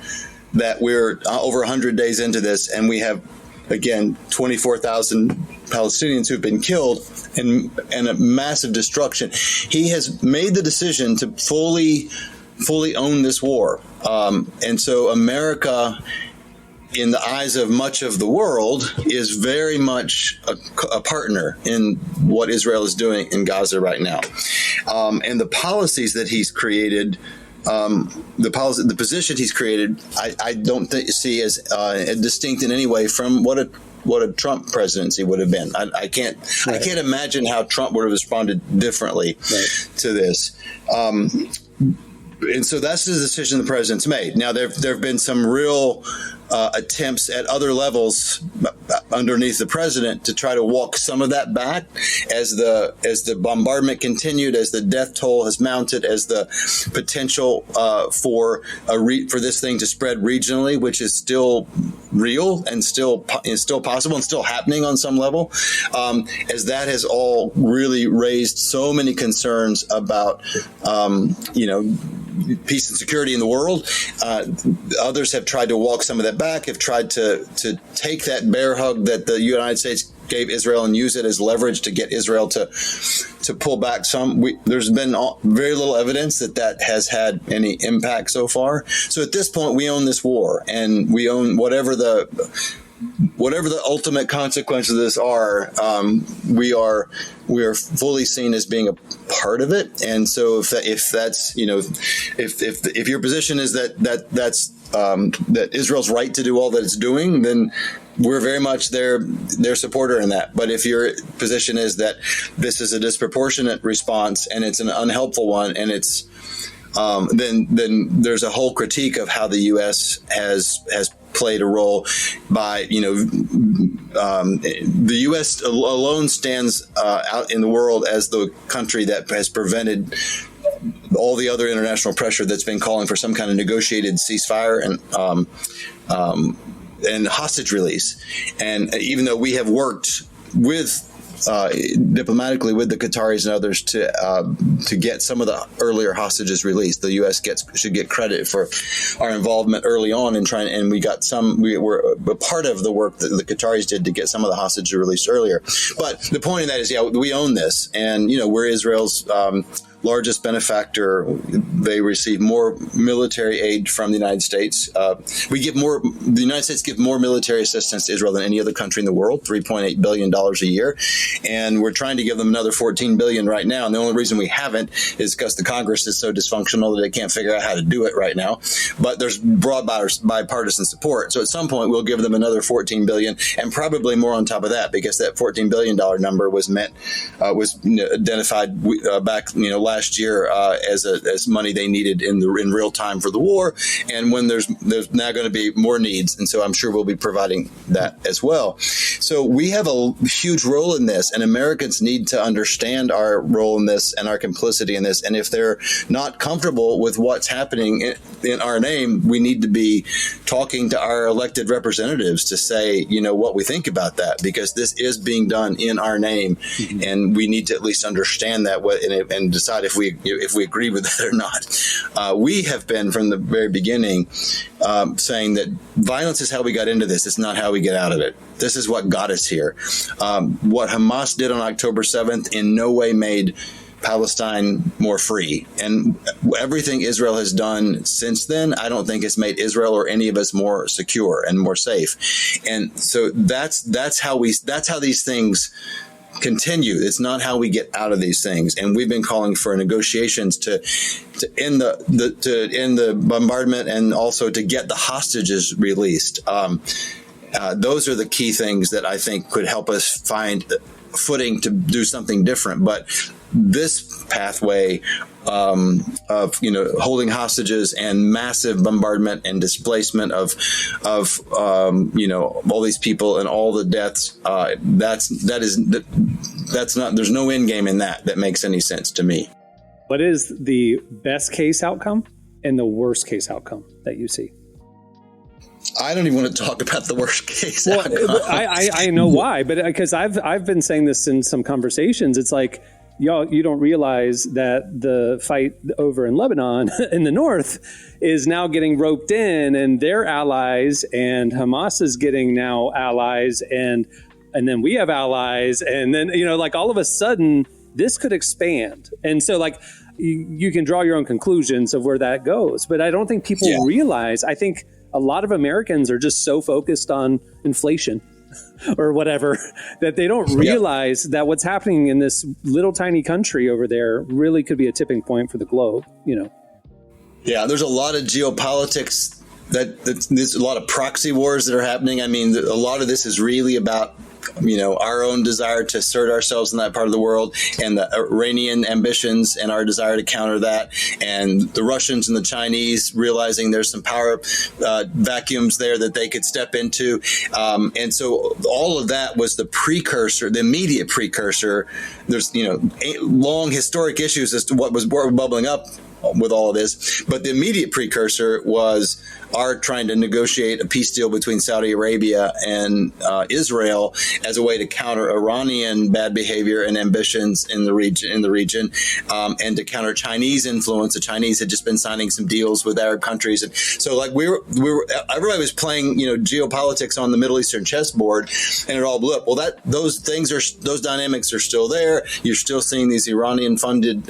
that we're over 100 days into this, and we have, again, 24,000 Palestinians who've been killed and a massive destruction. He has made the decision to fully own this war. And so America, in the eyes of much of the world, is very much a partner in what Israel is doing in Gaza right now. And the policies that he's created, the position he's created, I don't see as distinct in any way from what a Trump presidency would have been. I can't imagine how Trump would have responded differently to this. And so that's the decision the president's made. Now, there have been some real attempts at other levels underneath the president to try to walk some of that back as the bombardment continued, as the death toll has mounted, as the potential for this thing to spread regionally, which is still real and still possible and still happening on some level, as that has all really raised so many concerns about peace and security in the world. Others have tried to walk some of that back, have tried to take that bear hug that the United States gave Israel and use it as leverage to get Israel to pull back some. There's been very little evidence that has had any impact so far. So at this point, we own this war, and we own whatever the ultimate consequences of this are. We are fully seen as being a part of it. And so if that's if your position is that Israel's right to do all that it's doing, then we're very much their supporter in that. But if your position is that this is a disproportionate response and it's an unhelpful one, and it's then there's a whole critique of how the U.S. has played a role by, the U.S. alone stands out in the world as the country that has prevented all the other international pressure that's been calling for some kind of negotiated ceasefire and hostage release. And even though we have worked diplomatically with the Qataris and others to get some of the earlier hostages released, the U.S. should get credit for our involvement early on in trying. And we were a part of the work that the Qataris did to get some of the hostages released earlier. But the point of that is, we own this, and we're Israel's largest benefactor. They receive more military aid from the United States. The United States gives more military assistance to Israel than any other country in the world, $3.8 billion a year. And we're trying to give them another $14 billion right now. And the only reason we haven't is because the Congress is so dysfunctional that they can't figure out how to do it right now. But there's broad bipartisan support. So at some point, we'll give them another $14 billion and probably more on top of that, because that $14 billion number was identified back last year as money they needed in real time for the war, and when there's now going to be more needs, and so I'm sure we'll be providing that as well. So we have a huge role in this, and Americans need to understand our role in this and our complicity in this. And if they're not comfortable with what's happening in our name, we need to be talking to our elected representatives to say, what we think about that, because this is being done in our name, and we need to at least understand that and decide if we agree with that or not. We have been from the very beginning saying that violence is how we got into this. It's not how we get out of it. This is what got us here. What Hamas did on October 7th in no way made Palestine more free. And everything Israel has done since then, I don't think has made Israel or any of us more secure and more safe. And so that's how these things continue. It's not how we get out of these things. And we've been calling for negotiations to end the bombardment and also to get the hostages released. Those are the key things that I think could help us find footing to do something different. But this pathway of holding hostages and massive bombardment and displacement of all these people and all the deaths, that's not, there's no end game in that makes any sense to me. What is the best case outcome and the worst case outcome that you see? I don't even want to talk about the worst case outcome. I know why, but because I've been saying this in some conversations. It's like, y'all, you don't realize that the fight over in Lebanon in the north is now getting roped in, and they're allies, and Hamas is getting now allies, and then we have allies, and then all of a sudden this could expand, and so you can draw your own conclusions of where that goes. But I don't think people realize. I think a lot of Americans are just so focused on inflation or whatever that they don't realize that what's happening in this little tiny country over there really could be a tipping point for the globe. Yeah, there's a lot of geopolitics there's a lot of proxy wars that are happening. I mean, a lot of this is really about our own desire to assert ourselves in that part of the world, and the Iranian ambitions and our desire to counter that, and the Russians and the Chinese realizing there's some power vacuums there that they could step into. And so all of that was the precursor, the immediate precursor. There's, long historic issues as to what was bubbling up with all of this. But the immediate precursor was our trying to negotiate a peace deal between Saudi Arabia and Israel as a way to counter Iranian bad behavior and ambitions in the region, and to counter Chinese influence. The Chinese had just been signing some deals with Arab countries, and so everybody was playing geopolitics on the Middle Eastern chessboard, and it all blew up. Well, those dynamics are still there. You're still seeing these Iranian-funded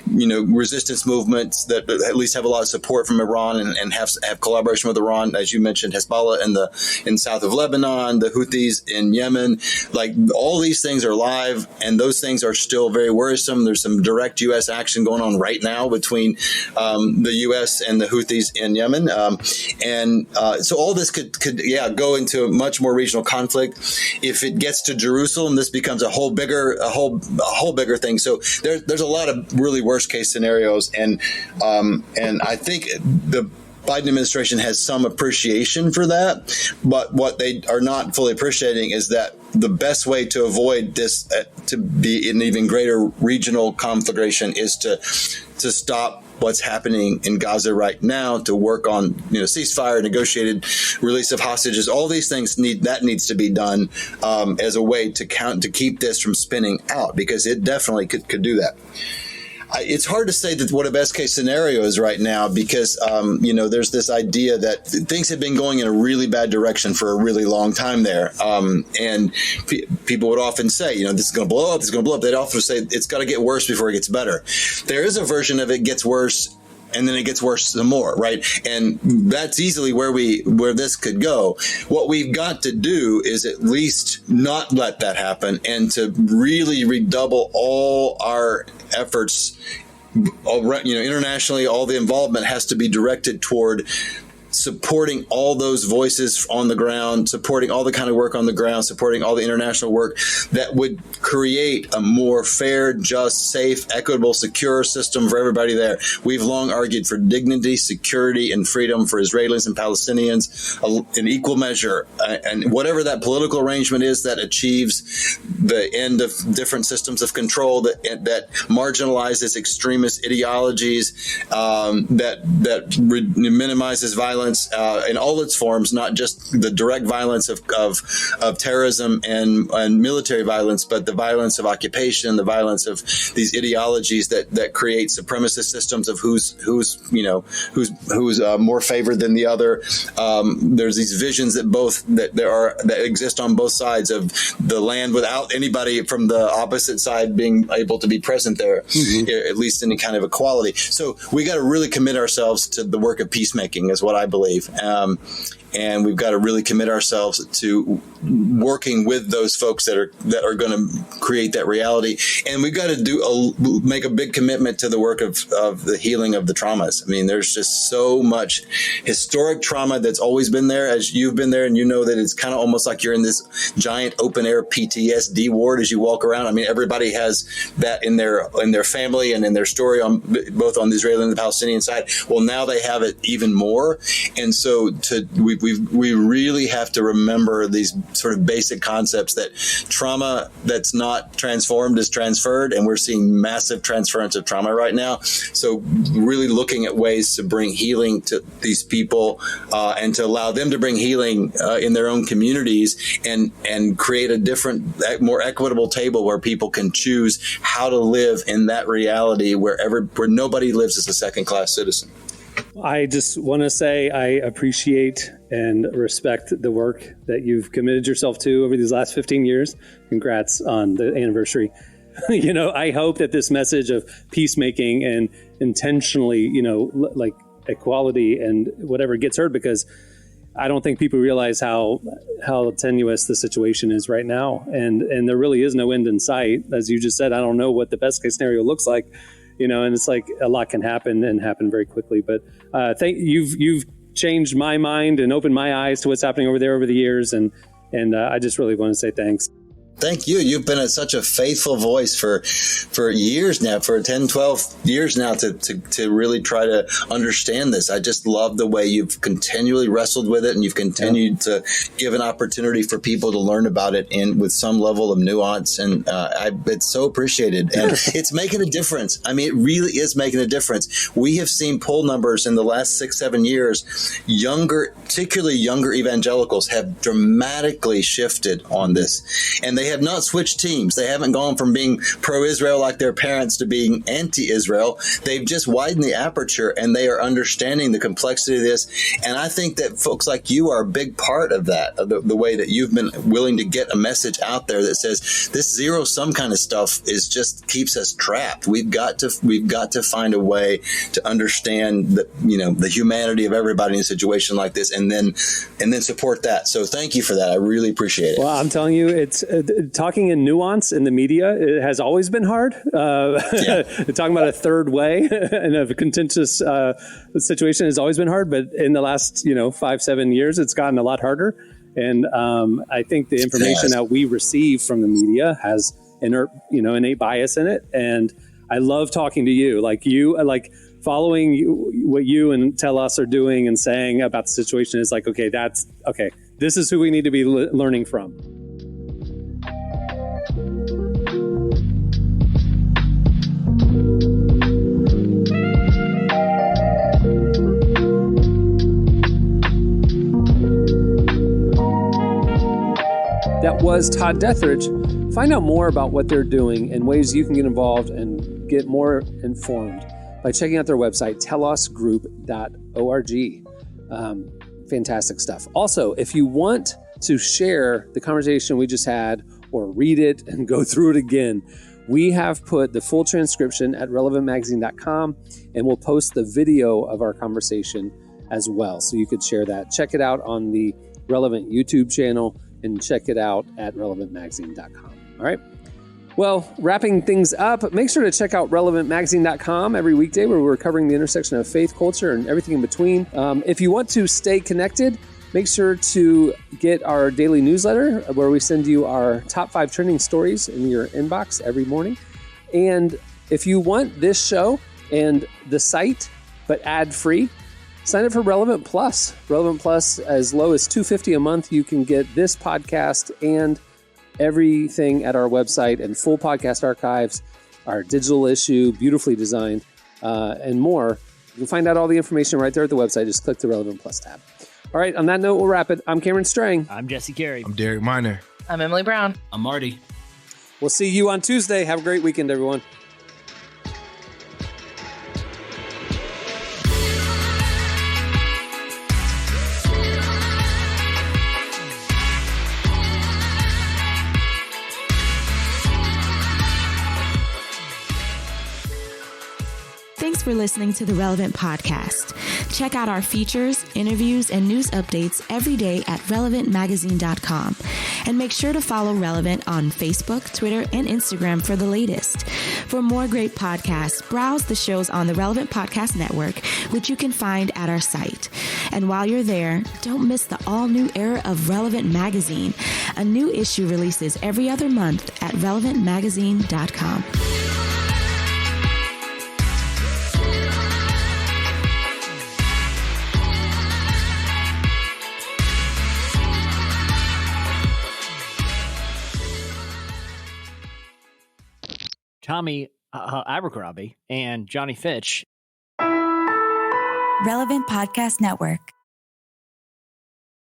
resistance movements that at least have a lot of support from Iran and have collaboration with Iran, as you mentioned, Hezbollah in south of Lebanon, the Houthis in Yemen. All these things are live, and those things are still very worrisome. There's some direct U.S. action going on right now between the U.S. and the Houthis in Yemen, so all this could go into a much more regional conflict. If it gets to Jerusalem, this becomes a whole bigger thing. So there's a lot of really worst case scenarios, and I think the Biden administration has some appreciation for that, but what they are not fully appreciating is that the best way to avoid this to be an even greater regional conflagration is to stop what's happening in Gaza right now, to work on ceasefire, negotiated release of hostages. All these things needs to be done as a way to keep this from spinning out, because it definitely could do that. it's hard to say that what a best case scenario is right now because, there's this idea that things have been going in a really bad direction for a really long time there. And people would often say, this is going to blow up, this is going to blow up. They'd often say it's got to get worse before it gets better. There is a version of it gets worse and then it gets worse some more, right? And that's easily where this could go. What we've got to do is at least not let that happen and to really redouble all our efforts. Internationally, all the involvement has to be directed toward supporting all those voices on the ground, supporting all the kind of work on the ground, supporting all the international work that would create a more fair, just, safe, equitable, secure system for everybody there. We've long argued for dignity, security, and freedom for Israelis and Palestinians in equal measure. And whatever that political arrangement is that achieves the end of different systems of control, that marginalizes extremist ideologies, that minimizes violence in all its forms, not just the direct violence of terrorism and military violence, but the violence of occupation, the violence of these ideologies that create supremacist systems of who's more favored than the other. There's these visions that exist on both sides of the land without anybody from the opposite side being able to be present there, at least any kind of equality. So we got to really commit ourselves to the work of peacemaking, is what I believe. And we've got to really commit ourselves to working with those folks that are going to create that reality. And we've got to make a big commitment to the work of the healing of the traumas. I mean, there's just so much historic trauma that's always been there, as you've been there, and that it's kind of almost like you're in this giant open air PTSD ward as you walk around. I mean, everybody has that in their family and in their story, both on the Israeli and the Palestinian side. Well, now they have it even more, and so we really have to remember these sort of basic concepts that trauma that's not transformed is transferred, and we're seeing massive transference of trauma right now. So really looking at ways to bring healing to these people and to allow them to bring healing in their own communities and create a different, more equitable table where people can choose how to live in that reality where nobody lives as a second-class citizen. I just want to say I appreciate and respect the work that you've committed yourself to over these last 15 years. Congrats on the anniversary. I hope that this message of peacemaking and intentionally, like equality and whatever gets heard, because I don't think people realize how tenuous the situation is right now. And there really is no end in sight. As you just said, I don't know what the best case scenario looks like. And it's like a lot can happen and happen very quickly. But you've changed my mind and opened my eyes to what's happening over there over the years. And I just really want to say thanks. Thank you. You've been such a faithful voice for years now, for 10, 12 years now to really try to understand this. I just love the way you've continually wrestled with it, and you've continued to give an opportunity for people to learn about it and with some level of nuance. And it's so appreciated. And it's making a difference. I mean, it really is making a difference. We have seen poll numbers in the last 6-7 years. Particularly younger evangelicals have dramatically shifted on this. And they have not switched teams. They haven't gone from being pro-Israel like their parents to being anti-Israel. They've just widened the aperture, and they are understanding the complexity of this. And I think that folks like you are a big part of that, of the way that you've been willing to get a message out there that says this zero-sum kind of stuff just keeps us trapped. We've got to find a way to understand the humanity of everybody in a situation like this, and then support that. So thank you for that. I really appreciate it. Well, I'm telling you, it's talking in nuance in the media. It has always been hard. Talking about a third way in a contentious situation has always been hard. But in the last 5-7 years, it's gotten a lot harder. And I think the information that we receive from the media has innate bias in it. And I love talking to you, following what you and Tell Us are doing and saying about the situation is like, okay, this is who we need to be learning from. That was Todd Deatherage. Find out more about what they're doing and ways you can get involved and get more informed by checking out their website, telosgroup.org. Fantastic stuff. Also, if you want to share the conversation we just had or read it and go through it again, we have put the full transcription at relevantmagazine.com, and we'll post the video of our conversation as well. So you could share that. Check it out on the Relevant YouTube channel and check it out at relevantmagazine.com. All right. Well, wrapping things up, make sure to check out relevantmagazine.com every weekday where we're covering the intersection of faith, culture, and everything in between. If you want to stay connected, make sure to get our daily newsletter where we send you our top 5 trending stories in your inbox every morning. And if you want this show and the site, but ad-free, sign up for Relevant Plus. Relevant Plus, as low as $250 a month, you can get this podcast and everything at our website and full podcast archives, our digital issue, beautifully designed, and more. You can find out all the information right there at the website. Just click the Relevant Plus tab. All right, on that note, we'll wrap it. I'm Cameron Strang. I'm Jesse Carey. I'm Derek Miner. I'm Emily Brown. I'm Marty. We'll see you on Tuesday. Have a great weekend, everyone. Thanks for listening to the Relevant Podcast. Check out our features, interviews, and news updates every day at relevantmagazine.com. And make sure to follow Relevant on Facebook, Twitter, and Instagram for the latest. For more great podcasts, browse the shows on the Relevant Podcast Network, which you can find at our site. And while you're there, don't miss the all-new era of Relevant Magazine. A new issue releases every other month at relevantmagazine.com. Tommy Abercrombie and Johnny Fitch. Relevant Podcast Network.